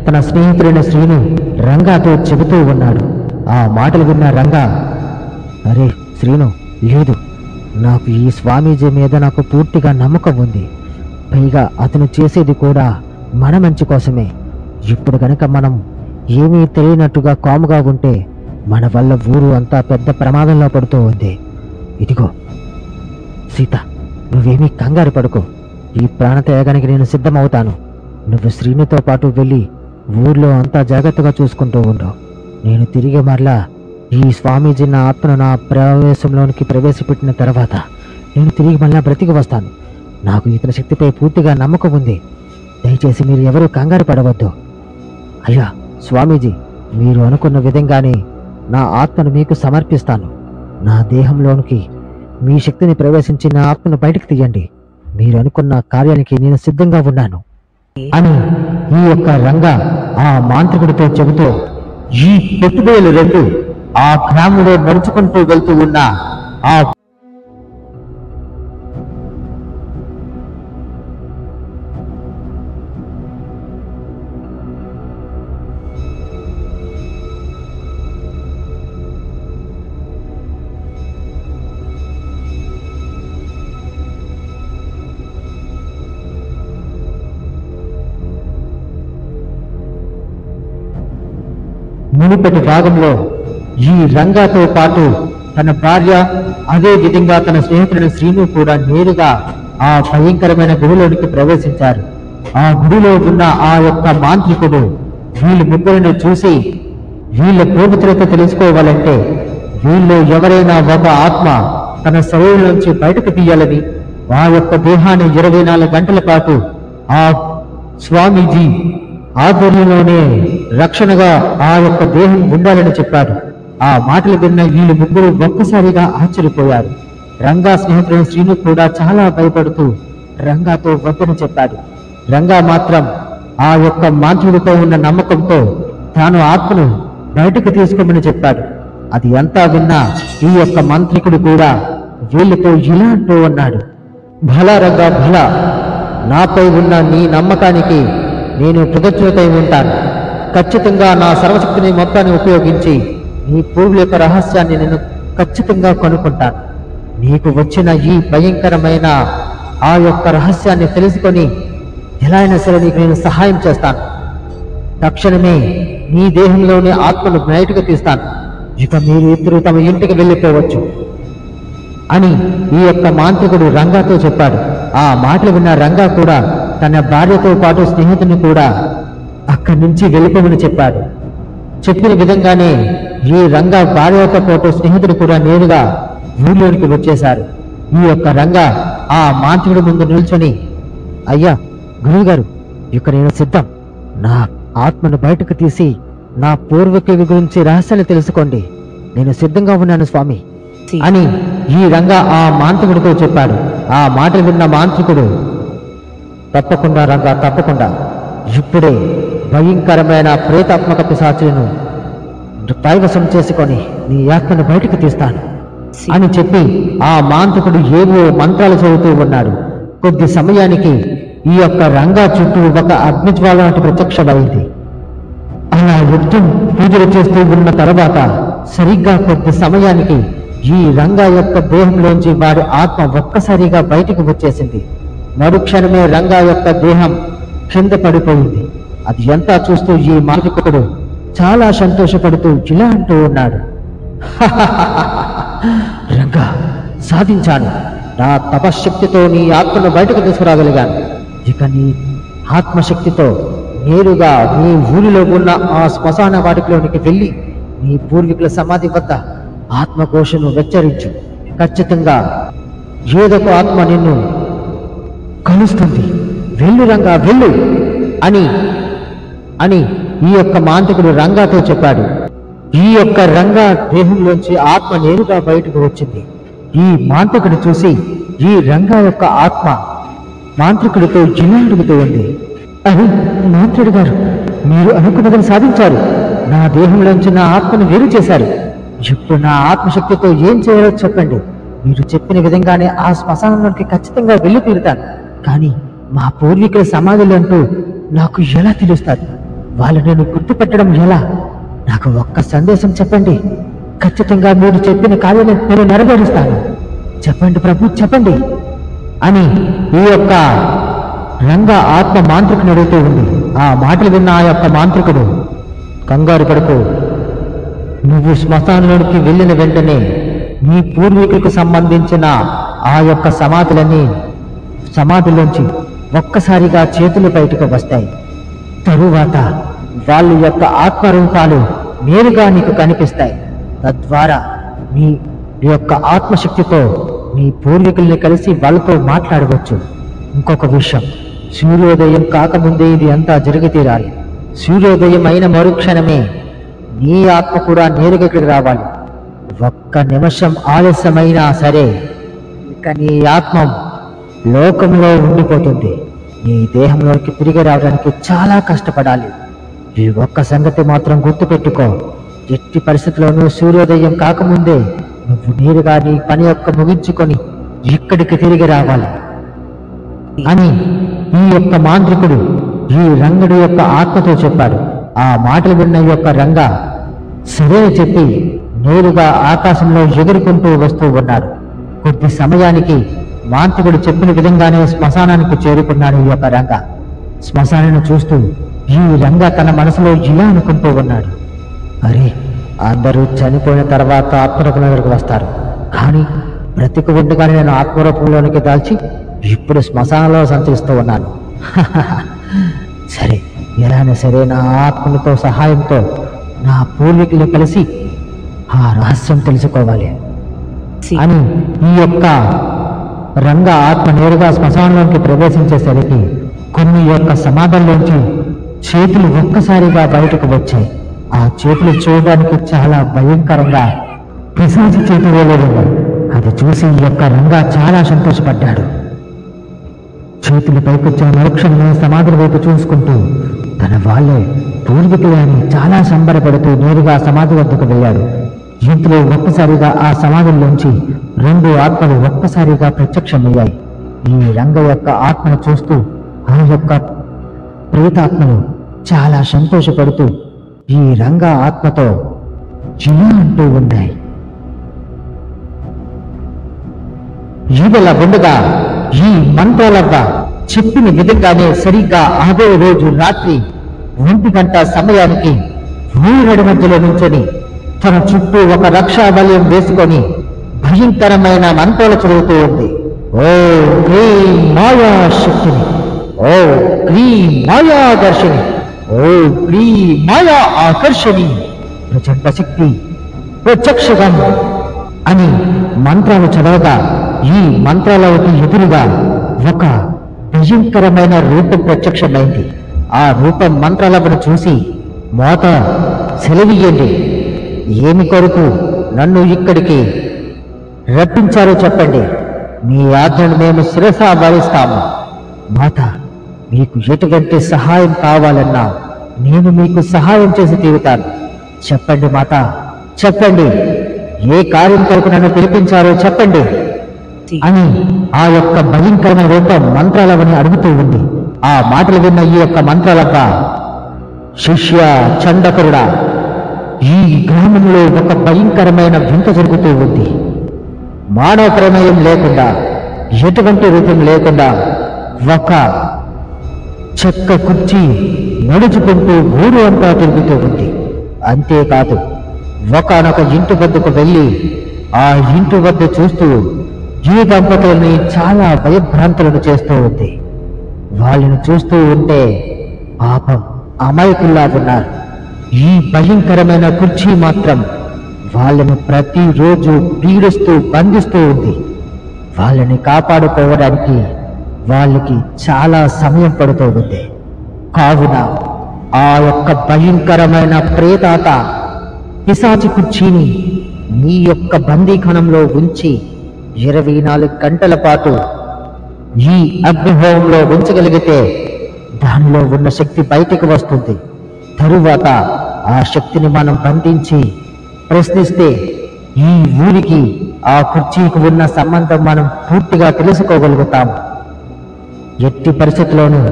తన స్నేహితుడైన శ్రీను రంగాతో చెబుతూ ఉన్నాడు. ఆ మాటలు విన్న రంగా, అరే శ్రీను, లేదు, నాకు ఈ స్వామీజీ మీద నాకు పూర్తిగా నమ్మకం ఉంది. పైగా అతను చేసేది కూడా మన మంచి కోసమే. ఇప్పుడు గనక మనం ఏమీ తెలియనట్టుగా కాముగా ఉంటే మన వల్ల ఊరు అంతా పెద్ద ప్రమాదంలో పడుతూ ఉంది. ఇదిగో సీత, నువ్వేమీ కంగారు పడుకో. ఈ ప్రాణత్యాగానికి నేను సిద్ధమవుతాను. నువ్వు శ్రీనితో పాటు వెళ్ళి ఊర్లో అంతా జాగ్రత్తగా చూసుకుంటూ ఉండు. నేను తిరిగి మరలా ఈ స్వామీజీ నా ఆత్మను నా ప్రవేశంలోనికి ప్రవేశపెట్టిన తర్వాత నేను తిరిగి మళ్ళా బ్రతికి వస్తాను. నాకు ఇతని శక్తిపై పూర్తిగా నమ్మకం ఉంది. దయచేసి మీరు ఎవరూ కంగారు పడవద్దు. అయ్యా స్వామీజీ, మీరు అనుకున్న విధంగానే నా ఆత్మను మీకు సమర్పిస్తాను. నా దేహంలోనికి మీ శక్తిని ప్రవేశించి నా ఆత్మను బయటకు తీయండి. మీరు అనుకున్న కార్యానికి నేను సిద్ధంగా ఉన్నాను అని ఈ యొక్క రంగా ఆ మాంత్రికుడితో చెబుతూ ఈ పెట్టుబడులు రెండు ఆ గ్రామంలో నడుచుకుంటూ వెళ్తూ ఉన్న ఆ మునుపటి భాగంలో ఈ రంగాతో పాటు తన భార్య, అదే విధంగా తన స్నేహితుడైన శ్రీను కూడా నేరుగా ఆ భయంకరమైన గుడిలోనికి ప్రవేశించారు. ఆ గుడిలో ఉన్న ఆ యొక్క మాంత్రికుడు వీళ్ళు ముగ్గురిని చూసి వీళ్ళ పూర్వచరిత్ర తెలుసుకోవాలంటే వీళ్ళు ఎవరైనా ఒక ఆత్మ తన శరీరం నుంచి బయటకు తీయాలని, ఆ యొక్క దేహాన్ని 24 గంటల పాటు ఆ స్వామీజీ ఆధ్వర్యంలోనే రక్షణగా ఆ యొక్క దేహం ఉండాలని చెప్పారు. ఆ మాటలు విన్న వీళ్ళు ముగ్గురు ఒక్కసారిగా ఆశ్చర్యపోయారు. రంగా స్నేహితుడైన శ్రీను కూడా చాలా భయపడుతూ రంగాతో వద్దని చెప్పాడు. రంగా మాత్రం ఆ యొక్క మాంత్రుడితో ఉన్న నమ్మకంతో తాను ఆత్మను బయటకు తీసుకోమని చెప్పాడు. అది అంతా విన్నా ఈ యొక్క మంత్రికుడు కూడా వీళ్ళతో ఇలా అంటూ ఉన్నాడు, భలా రంగా భలా, నాపై ఉన్న నీ నమ్మకానికి నేను కృతజ్ఞతై ఉంటాను. ఖచ్చితంగా నా సర్వశక్తిని మొత్తాన్ని ఉపయోగించి నీ పూర్వుల యొక్క రహస్యాన్ని నేను ఖచ్చితంగా కనుక్కుంటాను. నీకు వచ్చిన ఈ భయంకరమైన ఆ యొక్క రహస్యాన్ని తెలుసుకొని ఎలా అయినా సరే నీకు నేను సహాయం చేస్తాను. తక్షణమే నీ దేహంలోని ఆత్మను బయటకు తీస్తాను. ఇక మీరు ఇద్దరు తమ ఇంటికి వెళ్ళిపోవచ్చు అని ఈ యొక్క మాంత్రికుడు రంగాతో చెప్పాడు. ఆ మాటలు విన్న రంగా కూడా తన భార్యతో పాటు స్నేహితుని కూడా అక్కడి నుంచి వెళ్ళిపోమని చెప్పాడు. చెప్పిన విధంగానే ఈ రంగా భార్యతో పాటు స్నేహితుడు కూడా నేరుగా ఊళ్ళోనికి వచ్చేశారు. ఈ యొక్క రంగా ఆ మాంత్రికుడి ముందు నిల్చొని, అయ్యా గురువుగారు, ఇక నేను సిద్ధం. నా ఆత్మను బయటకు తీసి నా పూర్వీకుల గురించి రహస్యాన్ని తెలుసుకోండి. నేను సిద్ధంగా ఉన్నాను స్వామి అని ఈ రంగా ఆ మాంత్రికుడితో చెప్పాడు. ఆ మాటలు విన్న మాంత్రికుడు, తప్పకుండా రంగా, తప్పకుండా ఇప్పుడే భయంకరమైన ప్రేతాత్మక పిశాచులను కైవసం చేసుకొని నీ ఆత్మను బయటకు తీస్తాను అని చెప్పి ఆ మాంత్రికుడు ఏవో మంత్రాలు చదువుతూ ఉన్నాడు. కొద్ది సమయానికి ఈ యొక్క రంగా చుట్టూ ఒక అగ్నిజ్వాల వంటి ప్రత్యక్షమైంది. అలా యుద్ధం పూజలు చేస్తూ ఉన్న తర్వాత సరిగ్గా కొద్ది సమయానికి ఈ రంగా యొక్క దేహంలోంచి వారి ఆత్మ ఒక్కసారిగా బయటకు వచ్చేసింది. మరుక్షణమే రంగా యొక్క దేహం కింద పడిపోయింది. అది ఎంతా చూస్తూ ఈ మాంత్రికుడు చాలా సంతోషపడుతూ ఇలా అంటూ ఉన్నాడు, రంగా, సాధించాను. నా తపశ్శక్తితో నీ ఆత్మను బయటకు తీసుకురాగలిగాను. ఇక నీ ఆత్మశక్తితో నేరుగా నీ ఊరిలో ఉన్న ఆ శ్మశాన వాటిలోనికి వెళ్ళి నీ పూర్వీకుల సమాధి వద్ద ఆత్మఘోషను వెచ్చరించు. ఖచ్చితంగా ఏదొక ఆత్మ నిన్ను కలుస్తుంది. వెళ్ళు రంగా, వెళ్ళు అని అని ఈ యొక్క మాంత్రికుడు రంగాతో చెప్పాడు. ఈ యొక్క రంగా దేహంలోంచి ఆత్మ నేరుగా బయటకు వచ్చింది. ఈ మాంత్రికుడు చూసి ఈ రంగా యొక్క ఆత్మ మాంత్రికుడితో ఇలా అడుగుతూ ఉంది, అరే మాంత్రుడు గారు, మీరు అనుకున్నదని సాధించారు. నా దేహంలోంచి నా ఆత్మను వేరు చేశారు. ఇప్పుడు నా ఆత్మశక్తితో ఏం చేయాలో చెప్పండి. మీరు చెప్పిన విధంగానే ఆ శ్మశానంలోకి ఖచ్చితంగా వెళ్ళి తీరుతాను. కానీ మా పూర్వీకుల సమాధులు అంటూ నాకు ఎలా తెలుస్తారు? వాళ్ళు నేను గుర్తుపెట్టడం ఎలా? నాకు ఒక్క సందేశం చెప్పండి. ఖచ్చితంగా మీరు చెప్పిన కార్యాన్ని నేను నెరవేరుస్తాను. చెప్పండి ప్రభు, చెప్పండి అని ఈ యొక్క రంగా ఆత్మ మాంత్రికుని అడుగుతూ ఉంది. ఆ మాటలు విన్న ఆ యొక్క మాంత్రికుడు, కంగారు పడుకో, నువ్వు శ్మశానంలోకి వెళ్ళిన వెంటనే నీ పూర్వీకులకు సంబంధించిన ఆ యొక్క సమాధిలోంచి ఒక్కసారిగా చేతులు బయటకు వస్తాయి. తరువాత వాళ్ళ యొక్క ఆత్మరూపాలు నేరుగా నీకు కనిపిస్తాయి. తద్వారా నీ యొక్క ఆత్మశక్తితో నీ పూర్వీకుల్ని కలిసి వాళ్ళతో మాట్లాడవచ్చు. ఇంకొక విషయం, సూర్యోదయం కాకముందే ఇది అంతా జరిగి తీరాలి. సూర్యోదయం అయిన మరుక్షణమే నీ ఆత్మ కూడా నేరుగా ఇక్కడికి రావాలి. ఒక్క నిమిషం ఆలస్యమైనా సరే ఇక నీ ఆత్మ లోకంలో ఉండిపోతుంది. నీ దేహంలోకి తిరిగి రావడానికి చాలా కష్టపడాలి. ఈ ఒక్క సంగతి మాత్రం గుర్తుపెట్టుకో. ఎట్టి పరిస్థితుల్లోనూ సూర్యోదయం కాకముందే నువ్వు నేరుగా నీ పని యొక్క ముగించుకొని ఇక్కడికి తిరిగి రావాలి అని ఈ యొక్క మాంత్రికుడు ఈ రంగడు యొక్క ఆత్మతో చెప్పాడు. ఆ మాటలు విన్న యొక్క రంగా సరే చెప్పి నేరుగా ఆకాశంలో ఎగురుకుంటూ వస్తూ ఉన్నాడు. కొద్ది సమయానికి మాంత్రికుడు చెప్పిన విధంగానే శ్మశానానికి చేరుకున్నాడు ఈ యొక్క రంగా. శ్మశానాన్ని చూస్తూ ఈ రంగా తన మనసులో ఇలా అనుకుంటూ ఉన్నాడు, అరే, అందరూ చనిపోయిన తర్వాత ఆత్మరూపం దగ్గరకు వస్తారు, కానీ బ్రతికు ఉండగానే నేను ఆత్మరూపంలోనికి దాల్చి ఇప్పుడు శ్మశానంలో సంచరిస్తూ ఉన్నాను. సరే, ఎలానే సరే నా ఆత్మలతో సహాయంతో నా పూర్వీకులు కలిసి ఆ రహస్యం తెలుసుకోవాలి అని ఈ యొక్క రంగ ఆత్మ నేరుగా శ్మశానంలోకి ప్రవేశించేసరికి కొన్ని యొక్క సమాధుల్లోంచి చేతులు ఒక్కసారిగా బయటకు వచ్చాయి. ఆ చేతులు చూడడానికి చాలా భయంకరంగా పిశాచి చేతులు ఉన్నాయి. అది చూసి ఈ యొక్క రంగా చాలా సంతోషపడ్డాడు. చేతులు పైకొచ్చిన మరుక్షణమే సమాధుల వైపు చూసుకుంటూ తన వాళ్ళే పూర్వీకులే అని చాలా సంబరపడుతూ నేరుగా సమాధి వద్దకు వెళ్ళాడు. ఇంతలో ఒక్కసారిగా ఆ సమాధుల్లోంచి 2 ఆత్మలు ఒక్కసారిగా ప్రత్యక్షమయ్యాయి. ఈ రంగ యొక్క ఆత్మను చూస్తూ ఆ యొక్క ప్రేతాత్మలు చాలా సంతోషపడుతూ ఈ రంగ ఆత్మతో ఇలా అంటూ ఉన్నాయి. ఈవెల ఉండగా ఈ మంత్రాలవ్వ చెప్పిన విధంగానే సరిగ్గా అదే రోజు రాత్రి 1 గంట సమయానికి ఊరడి మధ్యలో నుంచొని తన చుట్టూ ఒక రక్షా వలయం వేసుకొని భయంకరమైన మంత్రాలు చదువుతూ ఉంది. ఓ క్లీం మాయా శక్తిని, ఓ క్లీం మాయా దర్శిని, ఓ క్లీం మాయా ఆకర్షణి, ప్రచండ శక్తి, ప్రత్యక్షగం అని మంత్రాలు చదవగా ఈ మంత్రాలకు ఎదురుగా ఒక భయంకరమైన రూపం ప్రత్యక్షమైంది. ఆ రూపం మంత్రాలను చూసి, మోత సెలవియ్యండి, ఏమి కొరకు నన్ను ఇక్కడికి రప్పించారో చెప్పండి, మీ ఆజ్ఞను మేము శిరసా భావిస్తాము. మాత, మీకు ఎటువంటి సహాయం కావాలన్నా నేను మీకు సహాయం చేసి తీరుతాను. చెప్పండి మాత, చెప్పండి, ఏ కార్యం కొరకు నన్ను పిలిపించారో చెప్పండి అని ఆ యొక్క భయంకరమైన రూపం మంత్రాలవని అడుగుతూ ఉంది. ఆ మాటలు విన్న ఈ యొక్క మంత్రాలవ్వ, శిష్య చండకరుడా, ఈ గ్రామంలో ఒక భయంకరమైన వింత జరుగుతూ ఉంది. మానవ ప్రమేయం లేకుండా, ఎటువంటి రూపం లేకుండా ఒక చెక్క కుర్చీ నడుచుకుంటూ ఊరు అంతా తిరుగుతూ ఉంది. అంతేకాదు, ఒకనొక ఇంటి వద్దకు వెళ్ళి ఆ ఇంటి వద్ద చూస్తూ ఈ దంపతుల్ని చాలా భయభ్రాంతులను చేస్తూ ఉంది. వాళ్ళని చూస్తూ ఉంటే పాపం అమాయకుల్లా ఉన్నారు. ఈ భయంకరమైన కుర్చీ మాత్రం వాళ్ళని ప్రతిరోజు పీడిస్తూ బంధిస్తూ ఉంది. వాళ్ళని కాపాడుకోవడానికి వాళ్ళకి చాలా సమయం పడుతూ ఉంది. కావున ఆ యొక్క భయంకరమైన ప్రేతాత పిశాచి కుర్చీని నీ యొక్క బందీఖానంలో ఉంచి 24 గంటల పాటు ఈ అగ్నిహోమంలో ఉంచగలిగితే దానిలో ఉన్న శక్తి బయటికి వస్తుంది. తరువాత ఆ శక్తిని మనం బంధించి ప్రశ్నిస్తే ఈ ఊరికి ఆ కుర్చీకి ఉన్న సంబంధం మనం పూర్తిగా తెలుసుకోగలుగుతాము. ఎట్టి పరిస్థితుల్లోనూ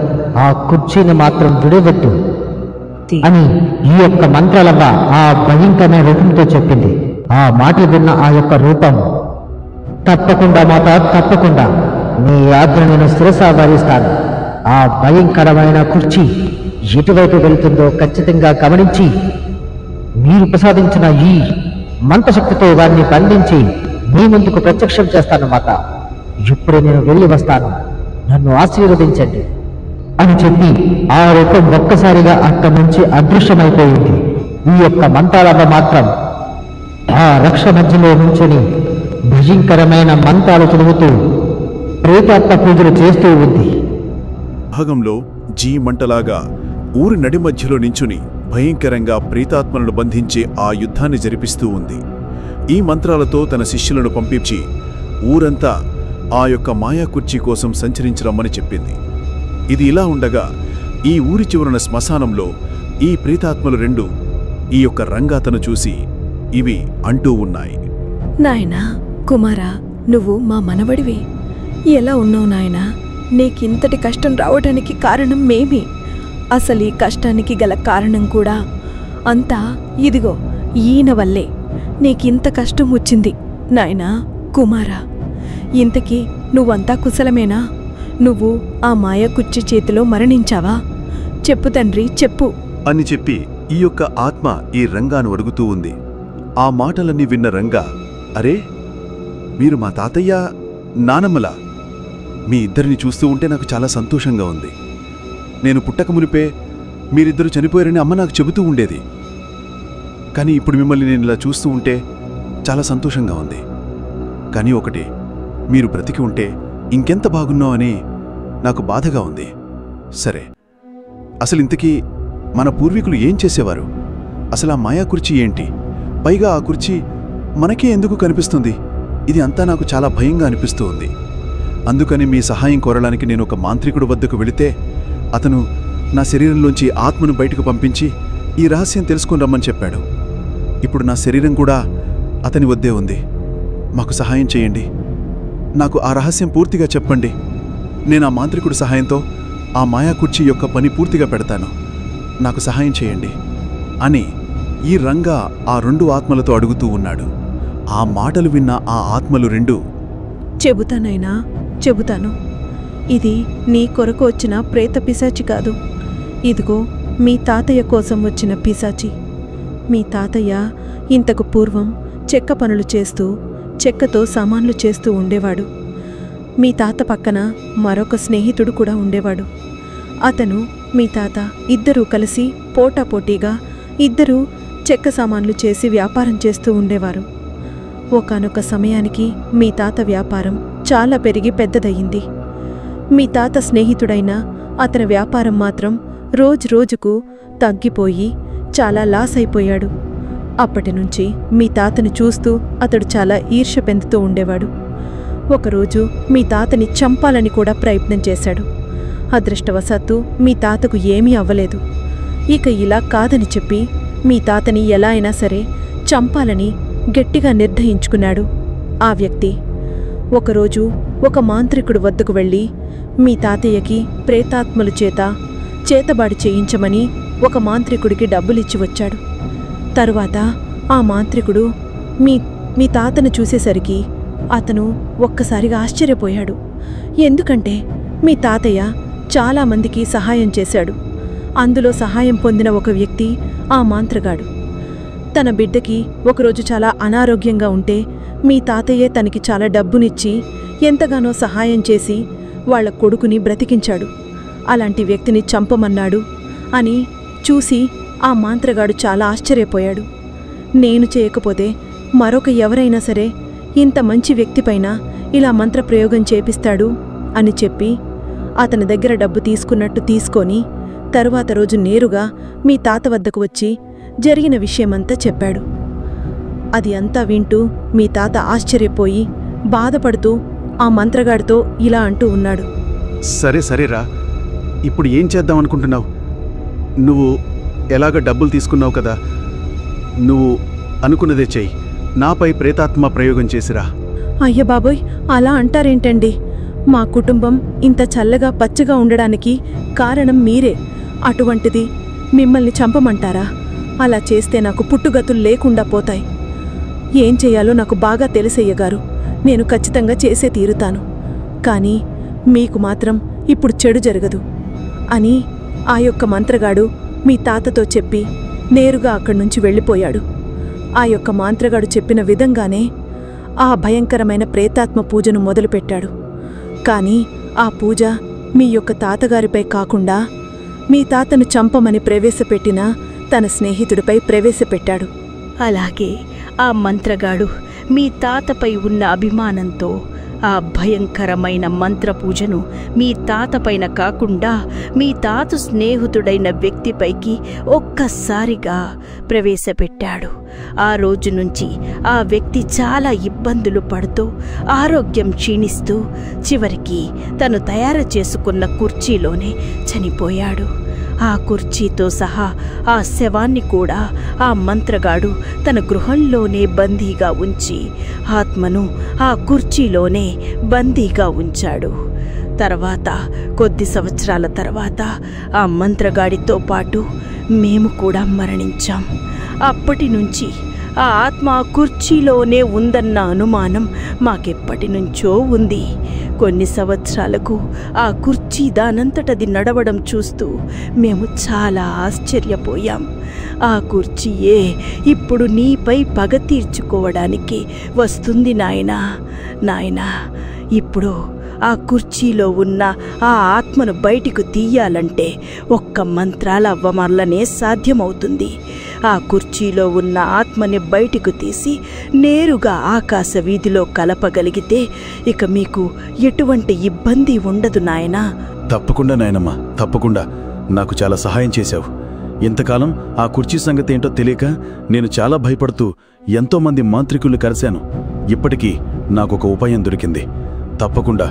ఆ కుర్చీని మాత్రం విడవద్దు అని ఈ యొక్క మంత్రాలవ్వ ఆ భయంకరమైన రూపంతో చెప్పింది. ఆ మాటలు విన్న ఆ యొక్క రూపం, తప్పకుండా మాత, తప్పకుండా నీ ఆజ్ఞ నేను శిరసా భరిస్తాను. ఆ భయంకరమైన కుర్చీ ఎటువైపు వెళ్తుందో ఖచ్చితంగా గమనించి మీరు ప్రసాదించిన ఈ మంత్రశక్తితో వారిని బంధించి మీ ముందుకు ప్రత్యక్షం చేస్తాను మాత. ఇప్పుడే నేను వెళ్ళి వస్తాను, నన్ను ఆశీర్వదించండి అని చెప్పి ఆ రూపం ఒక్కసారిగా అక్కడి నుంచి అదృశ్యమైపోయింది. ఈ యొక్క మంత్రాలవ్వ మాత్రం ఆ రక్ష మధ్యలో నుంచుని భయంకరమైన మంత్రాలు చదువుతూ ప్రేతాత్మ పూజలు చేస్తూ ఉంది. భాగంలో జీ మంటలాగా ఊరి నడి మధ్యలో నించుని భయంకరంగా ప్రేతాత్మలను బంధించే ఆ యుద్ధాన్ని జరిపిస్తూ ఉంది. ఈ మంత్రాలతో తన శిష్యులను పంపించి ఊరంతా ఆ యొక్క మాయా కుర్చీ కోసం సంచరించరమ్మని చెప్పింది. ఇది ఇలా ఉండగా ఈ ఊరి చివరన శ్మశానంలో ఈ ప్రేతాత్మలు 2 ఈ యొక్క రంగాతను చూసి ఇవి అంటూ ఉన్నాయి. నాయనా కుమారా, నువ్వు మా మనవడివి. ఎలా ఉన్నావు నాయనా? నీకింతటి కష్టం రావడానికి కారణం మేమే. అసలు ఈ కష్టానికి గల కారణం కూడా అంతా ఇదిగో ఈయన వల్లే నీకింత కష్టం వచ్చింది. నాయనా కుమారా, ఇంతకీ నువ్వంతా కుశలమేనా? నువ్వు ఆ మాయ కుర్చీ చేతిలో మరణించావా? చెప్పు తండ్రి, చెప్పు అని చెప్పి ఈ యొక్క ఆత్మ ఈ రంగాను అడుగుతూ ఉంది. ఆ మాటలన్నీ విన్న రంగా, అరే, మీరు మా తాతయ్య నానమ్మలా. మీ ఇద్దరిని చూస్తూ ఉంటే నాకు చాలా సంతోషంగా ఉంది. నేను పుట్టక మునిపే మీరిద్దరు చనిపోయారని అమ్మ నాకు చెబుతూ ఉండేది. కానీ ఇప్పుడు మిమ్మల్ని నేను ఇలా చూస్తూ ఉంటే చాలా సంతోషంగా ఉంది. కానీ ఒకటి, మీరు బ్రతికి ఉంటే ఇంకెంత బాగున్నావు అని నాకు బాధగా ఉంది. సరే, అసలు ఇంతకీ మన పూర్వీకులు ఏం చేసేవారు? అసలు ఆ మాయా కుర్చీ ఏంటి? పైగా ఆ కుర్చీ మనకే ఎందుకు కనిపిస్తుంది? ఇది అంతా నాకు చాలా భయంగా అనిపిస్తూ ఉంది. అందుకని మీ సహాయం కోరడానికి నేను ఒక మాంత్రికుడు వద్దకు వెళితే అతను నా శరీరంలోంచి ఆత్మను బయటకు పంపించి ఈ రహస్యం తెలుసుకొని రమ్మని చెప్పాడు. ఇప్పుడు నా శరీరం కూడా అతని వద్దే ఉంది. మాకు సహాయం చేయండి. నాకు ఆ రహస్యం పూర్తిగా చెప్పండి. నేను ఆ మాంత్రికుడి సహాయంతో ఆ మాయా కుర్చీ యొక్క పని పూర్తిగా పెడతాను. నాకు సహాయం చేయండి అని ఈ రంగా ఆ 2 ఆత్మలతో అడుగుతూ ఉన్నాడు. ఆ మాటలు విన్న ఆ ఆత్మలు 2, చెబుతానైనా, చెబుతాను. ఇది నీ కొరకు వచ్చిన ప్రేత పిశాచి కాదు. ఇదిగో మీ తాతయ్య కోసం వచ్చిన పిశాచి. మీ తాతయ్య ఇంతకు పూర్వం చెక్క పనులు చేస్తూ చెక్కతో సామాన్లు చేస్తూ ఉండేవాడు. మీ తాత పక్కన మరొక స్నేహితుడు కూడా ఉండేవాడు. అతను మీ తాత ఇద్దరూ కలిసి పోటాపోటీగా ఇద్దరూ చెక్క సామాన్లు చేసి వ్యాపారం చేస్తూ ఉండేవారు. ఒకానొక సమయానికి మీ తాత వ్యాపారం చాలా పెరిగి పెద్దదయ్యింది. మీ తాత స్నేహితుడైన అతని వ్యాపారం మాత్రం రోజురోజుకు తగ్గిపోయి చాలా లాస్ అయిపోయాడు. అప్పటినుంచి మీ తాతని చూస్తూ అతడు చాలా ఈర్ష్య పెందుతూ ఉండేవాడు. ఒకరోజు మీ తాతని చంపాలని కూడా ప్రయత్నం చేశాడు. అదృష్టవశాత్తు మీ తాతకు ఏమీ అవ్వలేదు. ఇక ఇలా కాదని చెప్పి మీ తాతని ఎలా అయినా సరే చంపాలని గట్టిగా నిర్ణయించుకున్నాడు ఆ వ్యక్తి. ఒకరోజు ఒక మాంత్రికుడు వద్దకు వెళ్ళి మీ తాతయ్యకి ప్రేతాత్మలు చేతబాడి చేయించమని ఒక మాంత్రికుడికి డబ్బులిచ్చి వచ్చాడు. తరువాత ఆ మాంత్రికుడు మీ తాతను చూసేసరికి అతను ఒక్కసారిగా ఆశ్చర్యపోయాడు. ఎందుకంటే మీ తాతయ్య చాలామందికి సహాయం చేశాడు. అందులో సహాయం పొందిన ఒక వ్యక్తి ఆ మాంత్రగాడు. తన బిడ్డకి ఒకరోజు చాలా అనారోగ్యంగా ఉంటే మీ తాతయ్యే తనకి చాలా డబ్బునిచ్చి ఎంతగానో సహాయం చేసి వాళ్ల కొడుకుని బ్రతికించాడు. అలాంటి వ్యక్తిని చంపమన్నాడు అని చూసి ఆ మాంత్రగాడు చాలా ఆశ్చర్యపోయాడు. నేను చేయకపోతే మరొక ఎవరైనా సరే ఇంత మంచి వ్యక్తిపైన ఇలా మంత్రప్రయోగం చేపిస్తాడు అని చెప్పి అతని దగ్గర డబ్బు తీసుకున్నట్టు తీసుకొని తరువాత రోజు నేరుగా మీ తాత వద్దకు వచ్చి జరిగిన విషయమంతా చెప్పాడు. అది అంతా వింటూ మీ తాత ఆశ్చర్యపోయి బాధపడుతూ ఆ మంత్రగాడితో ఇలా అంటూ ఉన్నాడు. సరేరా, ఇప్పుడు ఏం చేద్దామనుకుంటున్నావు? నువ్వు ఎలాగ డబ్బులు తీసుకున్నావు కదా, నువ్వు అనుకున్నదే చెయ్యి. నాపై ప్రేతాత్మ ప్రయోగం చేసిరా. అయ్య బాబోయ్, అలా అంటారేంటండి? మా కుటుంబం ఇంత చల్లగా పచ్చగా ఉండడానికి కారణం మీరే. అటువంటిది మిమ్మల్ని చంపమంటారా? అలా చేస్తే నాకు పుట్టుగతులు లేకుండా పోతాయి. ఏం చేయాలో నాకు బాగా తెలిసయ్యగారు. నేను ఖచ్చితంగా చేసే తీరుతాను. కానీ మీకు మాత్రం ఇప్పుడు చెడు జరగదు అని ఆ యొక్క మంత్రగాడు మీ తాతతో చెప్పి నేరుగా అక్కడ్నుంచి వెళ్ళిపోయాడు. ఆ యొక్క మంత్రగాడు చెప్పిన విధంగానే ఆ భయంకరమైన ప్రేతాత్మ పూజను మొదలుపెట్టాడు. కానీ ఆ పూజ మీ యొక్క తాతగారిపై కాకుండా మీ తాతను చంపమని ప్రవేశపెట్టిన తన స్నేహితుడిపై ప్రవేశపెట్టాడు. అలాగే ఆ మంత్రగాడు మీ తాతపై ఉన్న అభిమానంతో ఆ భయంకరమైన మంత్రపూజను మీ తాతపైన కాకుండా మీ తాత స్నేహితుడైన వ్యక్తిపైకి ఒక్కసారిగా ప్రవేశపెట్టాడు. ఆ రోజు నుంచి ఆ వ్యక్తి చాలా ఇబ్బందులు పడుతూ ఆరోగ్యం క్షీణిస్తూ చివరికి తను తయారు చేసుకున్న కుర్చీలోనే చనిపోయాడు. ఆ కుర్చీతో సహా ఆ శవాన్ని కూడా ఆ మంత్రగాడు తన గృహంలోనే బందీగా ఉంచి ఆత్మను ఆ కుర్చీలోనే బందీగా ఉంచాడు. తర్వాత కొద్ది సంవత్సరాల తర్వాత ఆ మంత్రగాడితో పాటు మేము కూడా మరణించాం. అప్పటి నుంచి ఆ ఆత్మ కుర్చీలోనే ఉందన్న అనుమానం మాకెప్పటి నుంచో ఉంది. కొన్ని సంవత్సరాలకు ఆ కుర్చీ దానంతటది నడవడం చూస్తూ మేము చాలా ఆశ్చర్యపోయాం. ఆ కుర్చీయే ఇప్పుడు నీపై పగ తీర్చుకోవడానికి వస్తుంది నాయనా. ఇప్పుడు ఆ కుర్చీలో ఉన్న ఆ ఆత్మను బయటికి తీయాలంటే ఒక్క మంత్రాల అవ్వమర్లనే సాధ్యమవుతుంది. ఆ కుర్చీలో ఉన్న ఆత్మని బయటికి తీసి నేరుగా ఆకాశ వీధిలో కలపగలిగితే ఇక మీకు ఎటువంటి ఇబ్బంది ఉండదు నాయనా. తప్పకుండా నాయనమ్మా, తప్పకుండా. నాకు చాలా సహాయం చేశావు. ఇంతకాలం ఆ కుర్చీ సంగతి ఏంటో తెలియక నేను చాలా భయపడుతూ ఎంతోమంది మాంత్రికుల్ని కలిశాను. ఇప్పటికీ నాకొక ఉపాయం దొరికింది. తప్పకుండా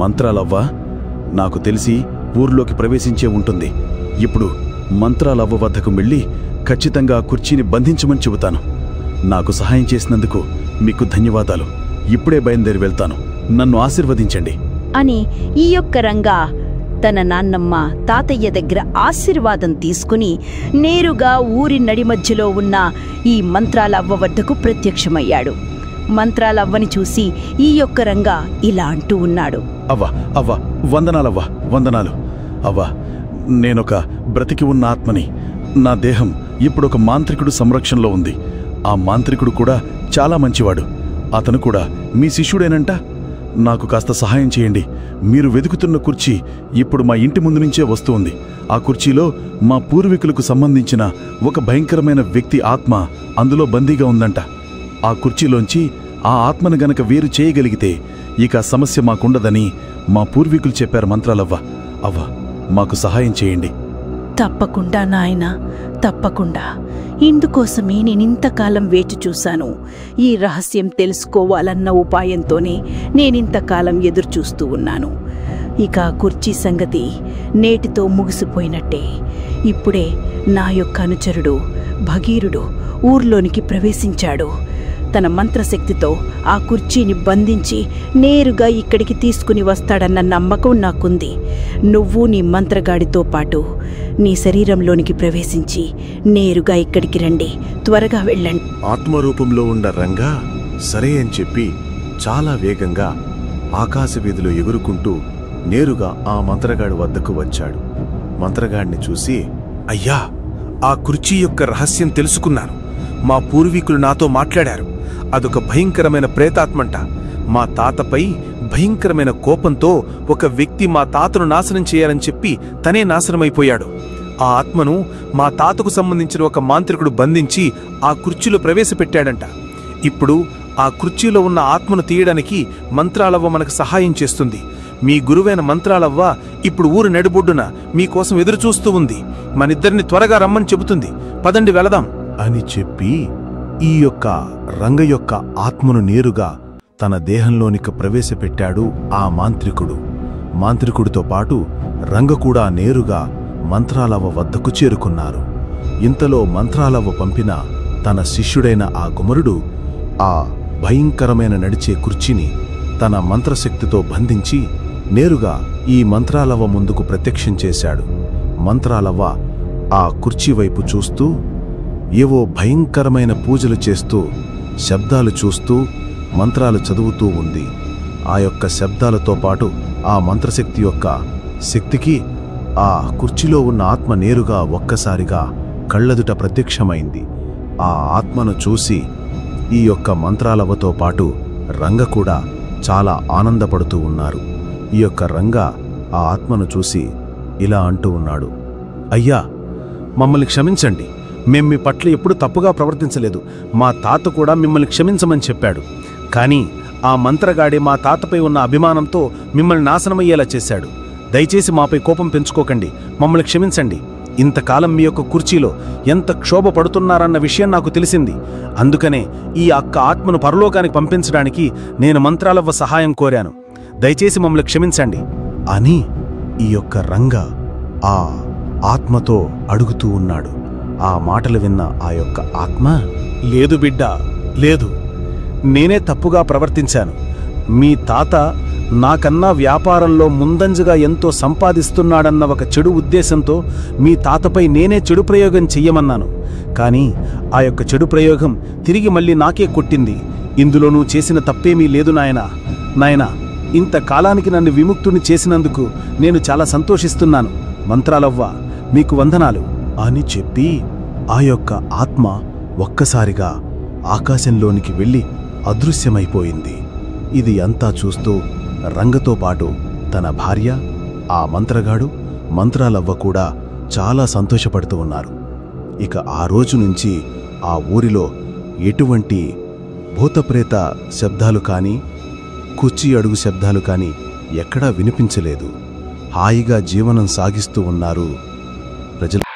మంత్రాలవ్వ నాకు తెలిసి ఊర్లోకి ప్రవేశించే ఉంటుంది. ఇప్పుడు మంత్రాలవ్వ వద్దకు వెళ్ళి ఖచ్చితంగా ఆ కుర్చీని బంధించమని చెబుతాను. నాకు సహాయం చేసినందుకు మీకు ధన్యవాదాలు. ఇప్పుడే బయలుదేరి వెళ్తాను. నన్ను ఆశీర్వదించండి అని ఈ యొక్క రంగా తన నాన్నమ్మ తాతయ్య దగ్గర ఆశీర్వాదం తీసుకుని నేరుగా ఊరి నడి మధ్యలో ఉన్న ఈ మంత్రాలవ్వ వద్దకు ప్రత్యక్షమయ్యాడు. మంత్రాలవ్వని చూసి ఈ యొక్క రంగా ఇలా అంటూ ఉన్నాడు. అవ్వ వందనాలవ్వ, వందనాలు. అవ్వ, నేనొక బ్రతికి ఉన్న ఆత్మని. నా దేహం ఇప్పుడొక మాంత్రికుడు సంరక్షణలో ఉంది. ఆ మాంత్రికుడు కూడా చాలా మంచివాడు. అతను కూడా మీ శిష్యుడేనంట. నాకు కాస్త సహాయం చేయండి. మీరు వెతుకుతున్న కుర్చీ ఇప్పుడు మా ఇంటి ముందు నుంచే వస్తుంది. ఆ కుర్చీలో మా పూర్వీకులకు సంబంధించిన ఒక భయంకరమైన వ్యక్తి ఆత్మ అందులో బందీగా ఉందంట. ఆ కుర్చీలోంచి ఆ ఆత్మను గనక వేరు చేయగలిగితే ఇక సమస్య మాకుండదని మా పూర్వీకులు చెప్పారు మంత్రాలవ్వ. అవ్వ, మాకు సహాయం చేయండి. తప్పకుండా నాయనా, తప్పకుండా. ఇందుకోసమే నేనింతకాలం వేచి చూశాను. ఈ రహస్యం తెలుసుకోవాలన్న ఉపాయంతోనే నేనింతకాలం ఎదురుచూస్తూ ఉన్నాను. ఇక కుర్చీ సంగతి నేటితో ముగిసిపోయినట్టే. ఇప్పుడే నా యొక్క అనుచరుడు భగీరుడు ఊర్లోనికి ప్రవేశించాడు. తన మంత్రశక్తితో ఆ కుర్చీని బంధించి నేరుగా ఇక్కడికి తీసుకుని వస్తాడన్న నమ్మకం నాకుంది. నువ్వు నీ మంత్రగాడితో పాటు నీ శరీరంలోనికి ప్రవేశించి నేరుగా ఇక్కడికి రండి. త్వరగా వెళ్ళండి. ఆత్మరూపంలో ఉన్న రంగా సరే అని చెప్పి చాలా వేగంగా ఆకాశ వీధిలో ఎగురుకుంటూ నేరుగా ఆ మంత్రగాడి వద్దకు వచ్చాడు. మంత్రగాడిని చూసి, అయ్యా, ఆ కుర్చీ యొక్క రహస్యం తెలుసుకున్నాను. మా పూర్వీకులు నాతో మాట్లాడారు. అదొక భయంకరమైన ప్రేతాత్మంట. మా తాతపై భయంకరమైన కోపంతో ఒక వ్యక్తి మా తాతను నాశనం చేయాలని చెప్పి తనే నాశనమైపోయాడు. ఆ ఆత్మను మా తాతకు సంబంధించిన ఒక మాంత్రికుడు బంధించి ఆ కుర్చీలో ప్రవేశపెట్టాడంట. ఇప్పుడు ఆ కుర్చీలో ఉన్న ఆత్మను తీయడానికి మంత్రాలవ్వ మనకు సహాయం చేస్తుంది. మీ గురువైన మంత్రాలవ్వ ఇప్పుడు ఊరు నడిబొడ్డున మీకోసం ఎదురుచూస్తూ ఉంది. మనిద్దరిని త్వరగా రమ్మని చెబుతుంది. పదండి వెళదాం అని చెప్పి ఈ యొక్క రంగ యొక్క ఆత్మను నేరుగా తన దేహంలోనికి ప్రవేశపెట్టాడు ఆ మాంత్రికుడు. మాంత్రికుడితో పాటు రంగ కూడా నేరుగా మంత్రాలవ్వ వద్దకు చేరుకున్నారు. ఇంతలో మంత్రాలవ్వ పంపిన తన శిష్యుడైన ఆ కుమారుడు ఆ భయంకరమైన నడిచే కుర్చీని తన మంత్రశక్తితో బంధించి నేరుగా ఈ మంత్రాలవ్వ ముందుకు ప్రత్యక్షం చేశాడు. మంత్రాలవ్వ ఆ కుర్చీ వైపు చూస్తూ ఏవో భయంకరమైన పూజలు చేస్తూ శబ్దాలు చూస్తూ మంత్రాలు చదువుతూ ఉంది. ఆ యొక్క శబ్దాలతో పాటు ఆ మంత్రశక్తి యొక్క శక్తికి ఆ కుర్చీలో ఉన్న ఆత్మ నేరుగా ఒక్కసారిగా కళ్ళెదుట ప్రత్యక్షమైంది. ఆ ఆత్మను చూసి ఈ యొక్క మంత్రాలవ్వతో పాటు రంగ కూడా చాలా ఆనందపడుతూ ఉన్నారు. ఈ యొక్క రంగ ఆ ఆత్మను చూసి ఇలా అంటూ ఉన్నాడు. అయ్యా, మమ్మల్ని క్షమించండి. మేం మీ పట్ల ఎప్పుడు తప్పుగా ప్రవర్తించలేదు. మా తాత కూడా మిమ్మల్ని క్షమించమని చెప్పాడు. కానీ ఆ మంత్రగాడి మా తాతపై ఉన్న అభిమానంతో మిమ్మల్ని నాశనమయ్యేలా చేశాడు. దయచేసి మాపై కోపం పెంచుకోకండి. మమ్మల్ని క్షమించండి. ఇంతకాలం మీ యొక్క కుర్చీలో ఎంత క్షోభ పడుతున్నారన్న విషయం నాకు తెలిసింది. అందుకనే ఈ అక్క ఆత్మను పరలోకానికి పంపించడానికి నేను మంత్రాలవ్వ సహాయం కోరాను. దయచేసి మమ్మల్ని క్షమించండి అని ఈ యొక్క రంగ ఆ ఆత్మతో అడుగుతూ ఉన్నాడు. ఆ మాటలు విన్న ఆ యొక్క ఆత్మ, లేదు బిడ్డ, లేదు. నేనే తప్పుగా ప్రవర్తించాను. మీ తాత నాకన్నా వ్యాపారంలో ముందంజగా ఎంతో సంపాదిస్తున్నాడన్న ఒక చెడు ఉద్దేశంతో మీ తాతపై నేనే చెడు ప్రయోగం చెయ్యమన్నాను. కానీ ఆ యొక్క చెడు ప్రయోగం తిరిగి మళ్ళీ నాకే కొట్టింది. ఇందులో నువ్వు చేసిన తప్పేమీ లేదు నాయనా. ఇంతకాలానికి నన్ను విముక్తుని చేసినందుకు నేను చాలా సంతోషిస్తున్నాను. మంత్రాలవ్వ, మీకు వందనాలు అని చెప్పి ఆ యొక్క ఆత్మ ఒక్కసారిగా ఆకాశంలోనికి వెళ్ళి అదృశ్యమైపోయింది. ఇది అంతా చూస్తూ రంగతో పాటు తన భార్య, ఆ మంత్రగాడు, మంత్రాలవ్వ కూడా చాలా సంతోషపడుతూ ఉన్నారు. ఇక ఆ రోజు నుంచి ఆ ఊరిలో ఎటువంటి భూతప్రేత శబ్దాలు కానీ, కుర్చీ అడుగు శబ్దాలు కానీ ఎక్కడా వినిపించలేదు. హాయిగా జీవనం సాగిస్తూ ఉన్నారు ప్రజలు.